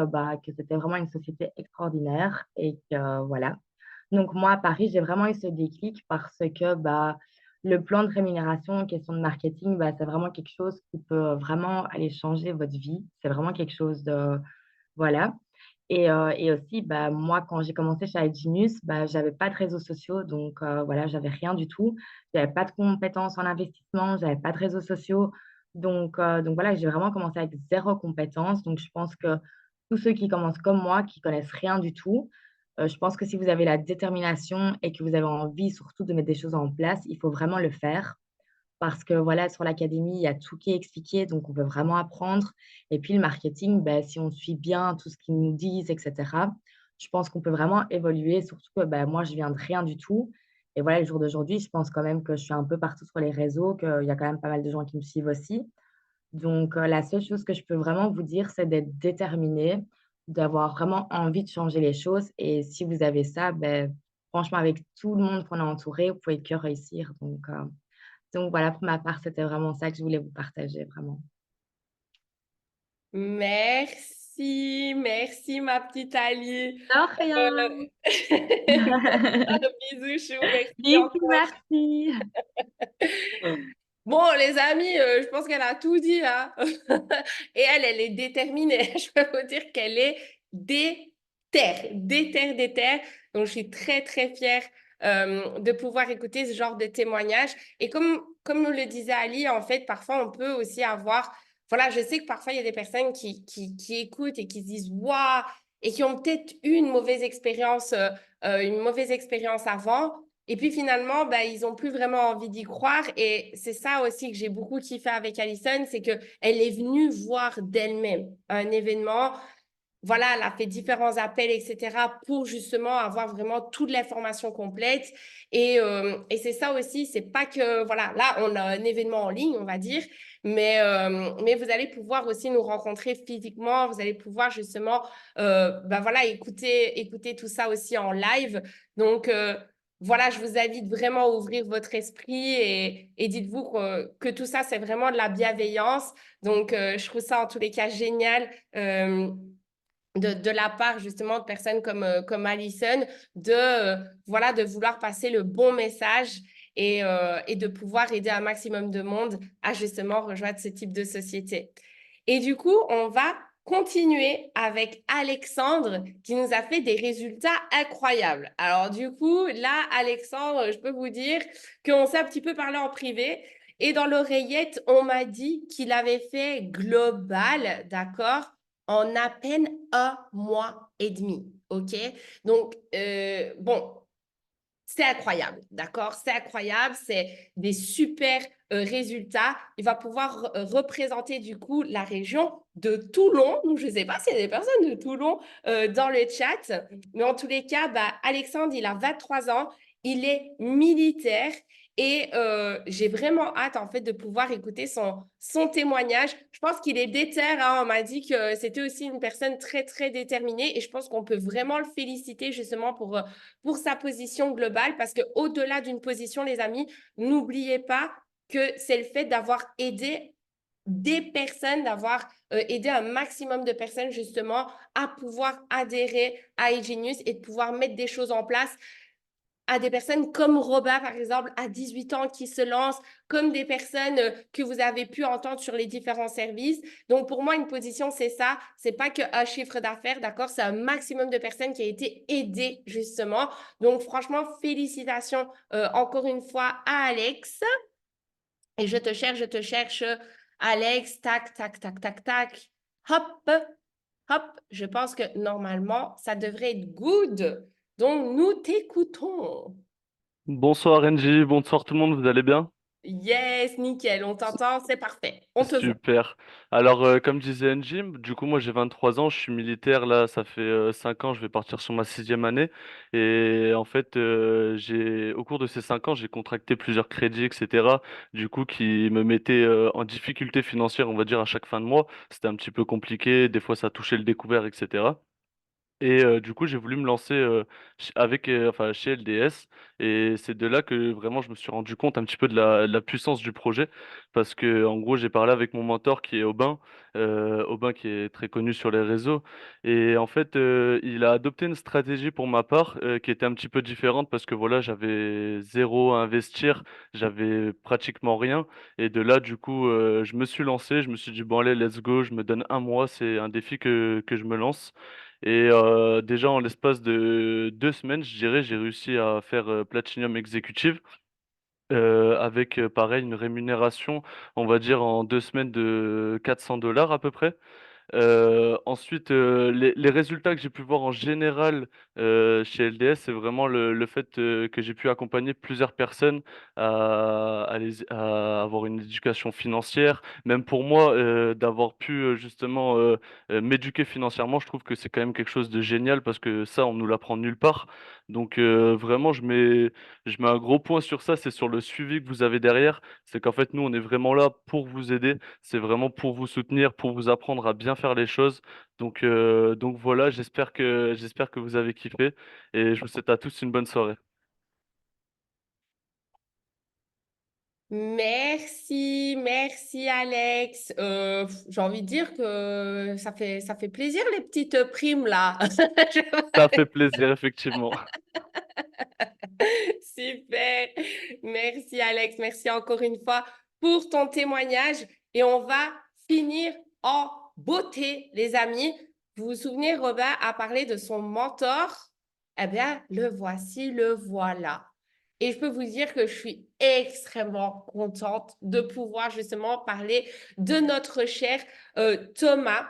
c'était vraiment une société extraordinaire et que voilà. Donc, moi, à Paris, j'ai vraiment eu ce déclic parce que le plan de rémunération, question de marketing, c'est vraiment quelque chose qui peut vraiment aller changer votre vie. C'est vraiment quelque chose de... Voilà. Et aussi, moi, quand j'ai commencé chez Hygienus, j'avais pas de réseaux sociaux. Donc, voilà, j'avais rien du tout. J'avais pas de compétences en investissement. J'avais pas de réseaux sociaux. Donc voilà, j'ai vraiment commencé avec zéro compétence. Donc, je pense que tous ceux qui commencent comme moi, qui connaissent rien du tout, je pense que si vous avez la détermination et que vous avez envie surtout de mettre des choses en place, il faut vraiment le faire. Parce que voilà, sur l'académie, il y a tout qui est expliqué, donc on peut vraiment apprendre. Et puis le marketing, si on suit bien tout ce qu'ils nous disent, etc., je pense qu'on peut vraiment évoluer, surtout que moi, je viens de rien du tout. Et voilà, le jour d'aujourd'hui, je pense quand même que je suis un peu partout sur les réseaux, qu'il y a quand même pas mal de gens qui me suivent aussi. Donc, la seule chose que je peux vraiment vous dire, c'est d'être déterminé, d'avoir vraiment envie de changer les choses. Et si vous avez ça, ben, franchement, avec tout le monde qu'on a entouré, vous pouvez que réussir. Donc voilà, pour ma part, c'était vraiment ça que je voulais vous partager, vraiment. Merci, merci ma petite Ali. De rien. Euh, Bisous, chou, merci Bisous, encore. merci. Bon, les amis, je pense qu'elle a tout dit, hein. Et elle est déterminée. Je peux vous dire qu'elle est déterre. Donc, je suis très, très fière de pouvoir écouter ce genre de témoignage. Et comme nous le disait Ali, en fait, parfois, on peut aussi avoir... Voilà, je sais que parfois, il y a des personnes qui écoutent et qui se disent «Waouh!» et qui ont peut-être eu une mauvaise expérience avant. Et puis finalement, bah, ils n'ont plus vraiment envie d'y croire. Et c'est ça aussi que j'ai beaucoup kiffé avec Alison, c'est qu'elle est venue voir d'elle-même un événement. Voilà, elle a fait différents appels, etc., pour justement avoir vraiment toute l'information complète. Et c'est ça aussi, c'est pas que, voilà, là, on a un événement en ligne, on va dire, mais vous allez pouvoir aussi nous rencontrer physiquement, vous allez pouvoir justement, ben voilà, écouter tout ça aussi en live. Donc, voilà, je vous invite vraiment à ouvrir votre esprit et dites-vous que tout ça, c'est vraiment de la bienveillance. Donc, je trouve ça en tous les cas génial. De la part justement de personnes comme Alison, voilà, de vouloir passer le bon message et de pouvoir aider un maximum de monde à justement rejoindre ce type de société. Et du coup, on va continuer avec Alexandre qui nous a fait des résultats incroyables. Alors du coup, là, Alexandre, je peux vous dire qu'on s'est un petit peu parlé en privé. Et dans l'oreillette, on m'a dit qu'il avait fait global, d'accord, en à peine un mois et demi. OK? Donc, bon, c'est incroyable, d'accord? C'est incroyable, c'est des super résultats. Il va pouvoir représenter du coup la région de Toulon. Donc, je ne sais pas s'il y a des personnes de Toulon dans le chat, mais en tous les cas, bah, Alexandre, il a 23 ans, il est militaire et j'ai vraiment hâte en fait de pouvoir écouter son témoignage. Je pense qu'il est déter, hein. On m'a dit que c'était aussi une personne très, très déterminée et je pense qu'on peut vraiment le féliciter justement pour sa position globale, parce qu'au-delà d'une position, les amis, n'oubliez pas que c'est le fait d'avoir aidé des personnes, d'avoir aidé un maximum de personnes justement à pouvoir adhérer à eGenius et de pouvoir mettre des choses en place à des personnes comme Robin, par exemple, à 18 ans, qui se lance, comme des personnes que vous avez pu entendre sur les différents services. Donc, pour moi, une position, c'est ça. C'est pas qu'un chiffre d'affaires, d'accord? C'est un maximum de personnes qui a été aidées, justement. Donc, franchement, félicitations encore une fois à Alex. Et je te cherche, Alex, tac, tac, tac, tac, tac. Hop, hop. Je pense que normalement, ça devrait être good. Donc, nous t'écoutons. Bonsoir Angie, bonsoir tout le monde, vous allez bien? Yes, nickel, on t'entend, c'est parfait. On te voit. Super. Alors, comme disait Angie, du coup, moi j'ai 23 ans, je suis militaire, là, ça fait 5 ans, je vais partir sur ma sixième année. Et en fait, au cours de ces 5 ans, j'ai contracté plusieurs crédits, etc. Du coup, qui me mettaient en difficulté financière, on va dire, à chaque fin de mois. C'était un petit peu compliqué, des fois ça touchait le découvert, etc. Et du coup, j'ai voulu me lancer enfin, chez LDS. Et c'est de là que vraiment je me suis rendu compte un petit peu de la puissance du projet. Parce que en gros, j'ai parlé avec mon mentor qui est Aubin qui est très connu sur les réseaux. Et en fait, il a adopté une stratégie pour ma part qui était un petit peu différente parce que voilà, j'avais zéro à investir, j'avais pratiquement rien. Et de là, du coup, je me suis lancé, je me suis dit, bon, allez, let's go, je me donne un mois, c'est un défi que je me lance. Et déjà, en l'espace de 2 semaines, je dirais, j'ai réussi à faire Platinum Executive avec, pareil, une rémunération, on va dire, en 2 semaines de 400 $ à peu près. Ensuite, les résultats que j'ai pu voir en général chez LDS, c'est vraiment le fait que j'ai pu accompagner plusieurs personnes à avoir une éducation financière. Même pour moi, d'avoir pu justement m'éduquer financièrement, je trouve que c'est quand même quelque chose de génial parce que ça, on nous l'apprend nulle part. Donc vraiment, je mets un gros point sur ça, c'est sur le suivi que vous avez derrière. C'est qu'en fait, nous, on est vraiment là pour vous aider. C'est vraiment pour vous soutenir, pour vous apprendre à bien faire les choses. Donc voilà, j'espère que vous avez kiffé et je vous souhaite à tous une bonne soirée. Merci, merci Alex. J'ai envie de dire que ça fait plaisir les petites primes là. Ça fait plaisir, effectivement. Super. Merci Alex. Merci encore une fois pour ton témoignage. Et on va finir en beauté, les amis. Vous vous souvenez, Robin a parlé de son mentor. Eh bien, le voici, le voilà. Et je peux vous dire que je suis extrêmement contente de pouvoir justement parler de notre cher Thomas,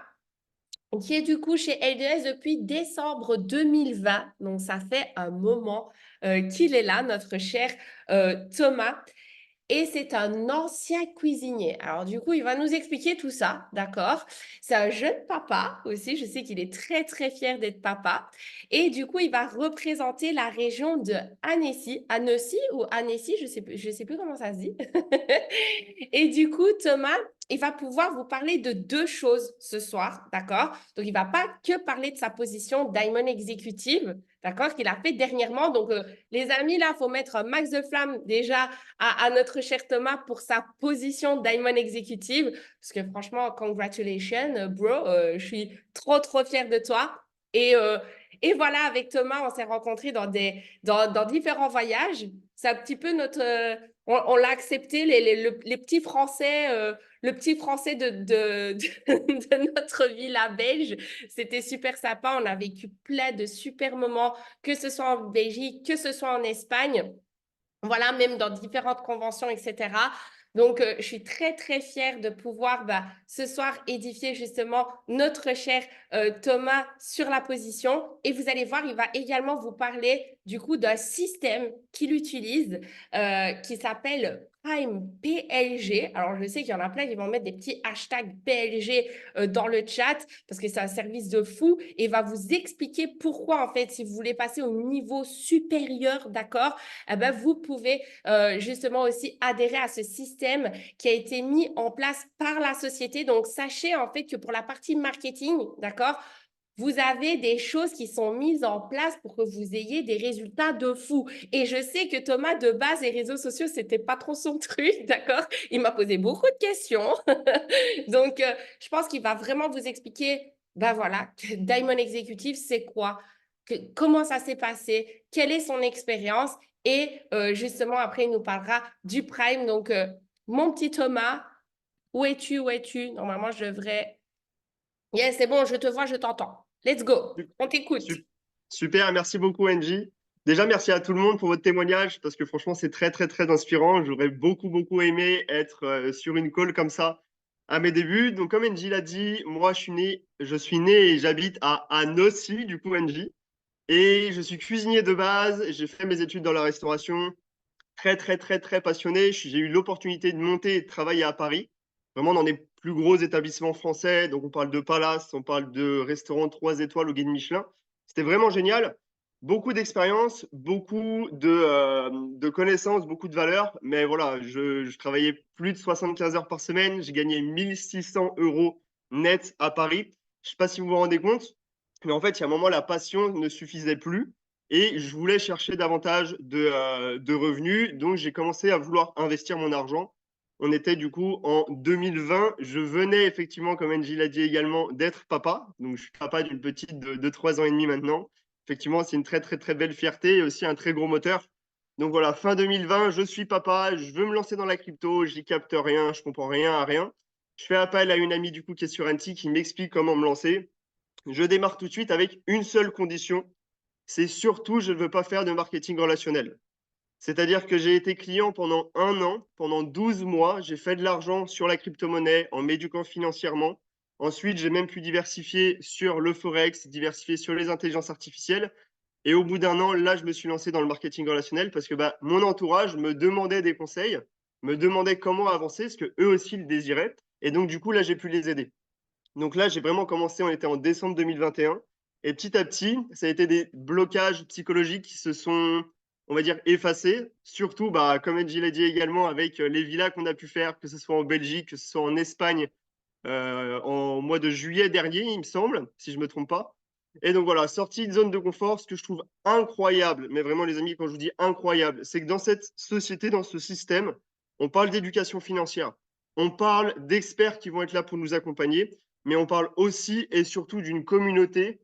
qui est du coup chez LDS depuis décembre 2020. Donc, ça fait un moment qu'il est là, notre cher Thomas. Et c'est un ancien cuisinier. Alors, du coup, il va nous expliquer tout ça, d'accord? C'est un jeune papa aussi. Je sais qu'il est très, très fier d'être papa. Et du coup, il va représenter la région de Annecy ou Annecy, je sais plus comment ça se dit. Et du coup, Thomas, il va pouvoir vous parler de deux choses ce soir, d'accord? Donc, il va pas que parler de sa position Diamond Executive, d'accord, qu'il a fait dernièrement. Donc, les amis, là, il faut mettre un max de flamme déjà à notre cher Thomas pour sa position Diamond Executive. Parce que franchement, congratulations, bro. Je suis trop, trop fière de toi. Et voilà, avec Thomas, on s'est rencontrés dans différents voyages. C'est un petit peu notre... on l'a accepté, les petits Français, le petit Français de notre villa belge. C'était super sympa. On a vécu plein de super moments, que ce soit en Belgique, que ce soit en Espagne. Voilà, même dans différentes conventions, etc. Donc, je suis très, très fière de pouvoir ce soir édifier justement notre cher Thomas sur la position. Et vous allez voir, il va également vous parler du coup d'un système qu'il utilise qui s'appelle Prime PLG. Alors, je sais qu'il y en a plein qui vont mettre des petits hashtags PLG dans le chat parce que c'est un service de fou et va vous expliquer pourquoi, en fait, si vous voulez passer au niveau supérieur, d'accord, eh ben, vous pouvez justement aussi adhérer à ce système qui a été mis en place par la société. Donc, sachez en fait que pour la partie marketing, d'accord, vous avez des choses qui sont mises en place pour que vous ayez des résultats de fou. Et je sais que Thomas, de base, les réseaux sociaux, c'était pas trop son truc, d'accord? Il m'a posé beaucoup de questions. Donc, je pense qu'il va vraiment vous expliquer, ben voilà, que Diamond Executive, c'est quoi? Comment ça s'est passé? Quelle est son expérience? Et justement, après, il nous parlera du Prime. Donc, mon petit Thomas, où es-tu? Où es-tu? Normalement, je devrais... Yes, c'est bon, je te vois, je t'entends. Let's go. On t'écoute. Super, merci beaucoup Angie. Déjà, merci à tout le monde pour votre témoignage parce que franchement, c'est très, très, très inspirant. J'aurais beaucoup, beaucoup aimé être sur une call comme ça à mes débuts. Donc, comme Angie l'a dit, moi, je suis né et j'habite à Annecy, du coup, Angie. Et je suis cuisinier de base. J'ai fait mes études dans la restauration. Très, très, très, très passionné. J'ai eu l'opportunité de monter et de travailler à Paris, vraiment dans les plus gros établissements français. Donc, on parle de Palace, on parle de restaurants 3 étoiles au guide Michelin. C'était vraiment génial. Beaucoup d'expérience, beaucoup de connaissances, beaucoup de valeurs. Mais voilà, je travaillais plus de 75 heures par semaine. J'ai gagné 1 600 € net à Paris. Je ne sais pas si vous vous rendez compte, mais en fait, il y a un moment, la passion ne suffisait plus. Et je voulais chercher davantage de revenus. Donc, j'ai commencé à vouloir investir mon argent. On était du coup en 2020. Je venais effectivement, comme Angie l'a dit également, d'être papa. Donc, je suis papa d'une petite de 3 ans et demi maintenant. Effectivement, c'est une très, très, très belle fierté et aussi un très gros moteur. Donc voilà, fin 2020, je suis papa. Je veux me lancer dans la crypto. J'y capte rien. Je comprends rien à rien. Je fais appel à une amie du coup qui est sur Annecy qui m'explique comment me lancer. Je démarre tout de suite avec une seule condition, c'est surtout, je ne veux pas faire de marketing relationnel. C'est-à-dire que j'ai été client pendant 1 an, pendant 12 mois, j'ai fait de l'argent sur la crypto-monnaie en m'éduquant financièrement. Ensuite, j'ai même pu diversifier sur le Forex, diversifier sur les intelligences artificielles. Et au bout d'un an, là, je me suis lancé dans le marketing relationnel parce que bah, mon entourage me demandait des conseils, me demandait comment avancer, parce que eux aussi le désiraient. Et donc, du coup, là, j'ai pu les aider. Donc là, j'ai vraiment commencé, on était en décembre 2021. Et petit à petit, ça a été des blocages psychologiques qui se sont, on va dire, effacés. Surtout, bah, comme Edgy l'a dit également, avec les villas qu'on a pu faire, que ce soit en Belgique, que ce soit en Espagne, en mois de juillet dernier, il me semble, si je ne me trompe pas. Et donc voilà, sortie de zone de confort, ce que je trouve incroyable, mais vraiment les amis, quand je vous dis incroyable, c'est que dans cette société, dans ce système, on parle d'éducation financière, on parle d'experts qui vont être là pour nous accompagner, mais on parle aussi et surtout d'une communauté.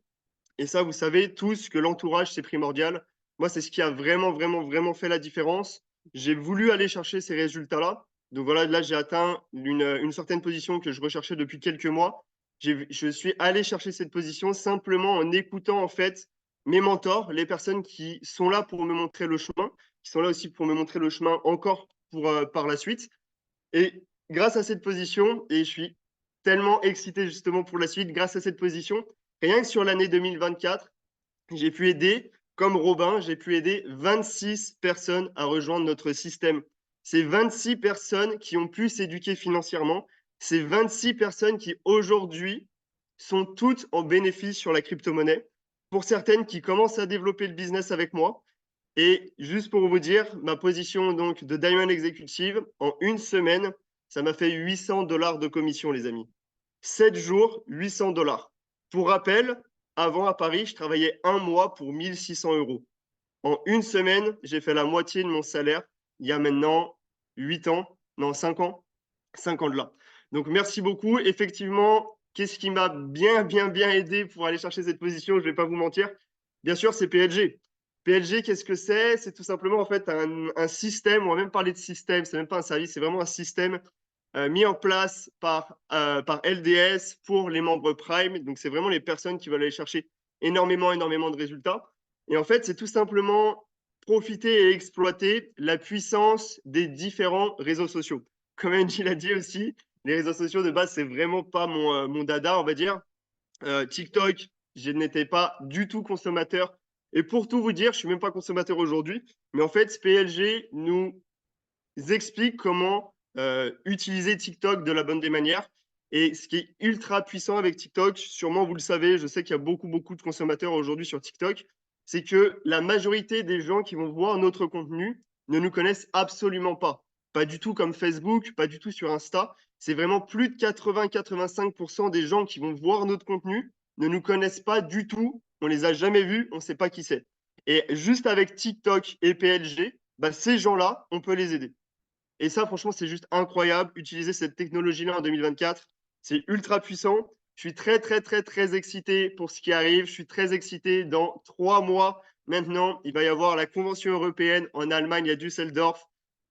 Et ça, vous savez tous que l'entourage, c'est primordial. Moi, c'est ce qui a vraiment, vraiment, vraiment fait la différence. J'ai voulu aller chercher ces résultats-là. Donc voilà, là, j'ai atteint une certaine position que je recherchais depuis quelques mois. Je suis allé chercher cette position simplement en écoutant, en fait, mes mentors, les personnes qui sont là pour me montrer le chemin, qui sont là aussi pour me montrer le chemin encore pour, par la suite. Et grâce à cette position, et je suis tellement excité justement pour la suite, grâce à cette position, rien que sur l'année 2024, j'ai pu aider, comme Robin, j'ai pu aider 26 personnes à rejoindre notre système. C'est 26 personnes qui ont pu s'éduquer financièrement. C'est 26 personnes qui aujourd'hui sont toutes en bénéfice sur la crypto-monnaie. Pour certaines qui commencent à développer le business avec moi. Et juste pour vous dire, ma position donc de Diamond Executive, en une semaine, ça m'a fait 800 dollars de commission, les amis. 7 jours, 800 dollars. Pour rappel, avant à Paris, je travaillais un mois pour 1600 euros. En une semaine, j'ai fait la moitié de mon salaire il y a maintenant 8 ans, non 5 ans, 5 ans de là. Donc merci beaucoup. Effectivement, qu'est-ce qui m'a bien, bien, bien aidé pour aller chercher cette position? Je ne vais pas vous mentir. Bien sûr, c'est PLG. PLG, qu'est-ce que c'est? C'est tout simplement en fait un système, on va même parler de système, c'est même pas un service, c'est vraiment un système mis en place par LDS pour les membres Prime. Donc, c'est vraiment les personnes qui veulent aller chercher énormément, énormément de résultats. Et en fait, c'est tout simplement profiter et exploiter la puissance des différents réseaux sociaux. Comme Angie l'a dit aussi, les réseaux sociaux de base, c'est vraiment pas mon dada, on va dire. TikTok, je n'étais pas du tout consommateur. Et pour tout vous dire, je suis même pas consommateur aujourd'hui. Mais en fait, PLG nous explique comment utiliser TikTok de la bonne des manières. Et ce qui est ultra puissant avec TikTok, sûrement vous le savez, je sais qu'il y a beaucoup, beaucoup de consommateurs aujourd'hui sur TikTok, c'est que la majorité des gens qui vont voir notre contenu ne nous connaissent absolument pas. Pas du tout comme Facebook, pas du tout sur Insta. C'est vraiment plus de 80-85% des gens qui vont voir notre contenu ne nous connaissent pas du tout. On les a jamais vus, on ne sait pas qui c'est. Et juste avec TikTok et PLG, bah, ces gens-là, on peut les aider. Et ça, franchement, c'est juste incroyable. Utiliser cette technologie-là en 2024, c'est ultra puissant. Je suis très, très, très, très excité pour ce qui arrive. Je suis très excité. Dans 3 mois, maintenant, il va y avoir la convention européenne en Allemagne à Düsseldorf.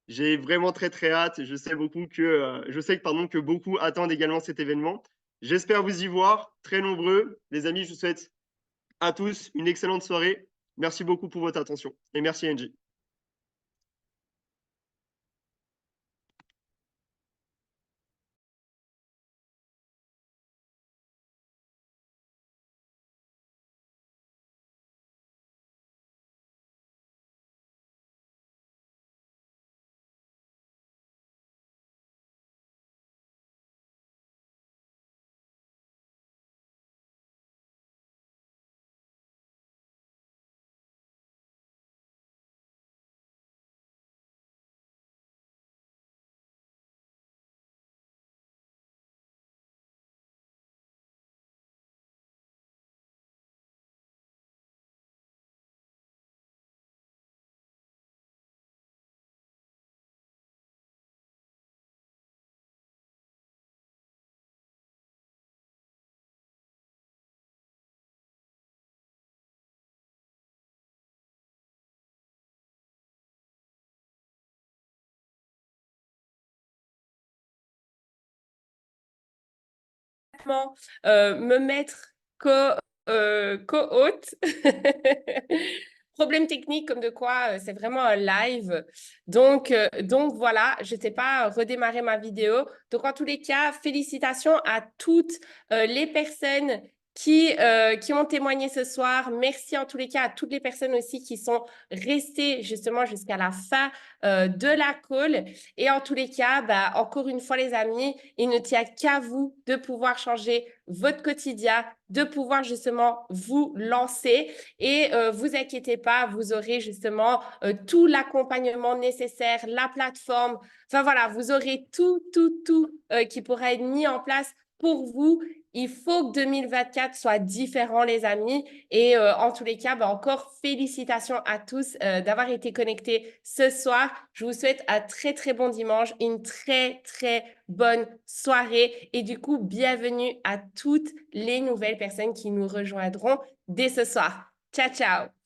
J'ai vraiment très, très hâte. Je sais que beaucoup attendent également cet événement. J'espère vous y voir, très nombreux. Les amis, je vous souhaite à tous une excellente soirée. Merci beaucoup pour votre attention. Et merci, Angie. Me mettre co-hôte problème technique comme de quoi c'est vraiment un live. Donc voilà, je ne sais pas redémarrer ma vidéo. Donc en tous les cas, félicitations à toutes les personnes qui ont témoigné ce soir. Merci en tous les cas à toutes les personnes aussi qui sont restées justement jusqu'à la fin de la call. Et en tous les cas, bah, encore une fois les amis, il ne tient qu'à vous de pouvoir changer votre quotidien, de pouvoir justement vous lancer. Et vous inquiétez pas, vous aurez justement tout l'accompagnement nécessaire, la plateforme. Enfin voilà, vous aurez tout qui pourra être mis en place pour vous. Il faut que 2024 soit différent, les amis. Et en tous les cas, bah, encore félicitations à tous d'avoir été connectés ce soir. Je vous souhaite un très, très bon dimanche, une très, très bonne soirée. Et du coup, bienvenue à toutes les nouvelles personnes qui nous rejoindront dès ce soir. Ciao, ciao!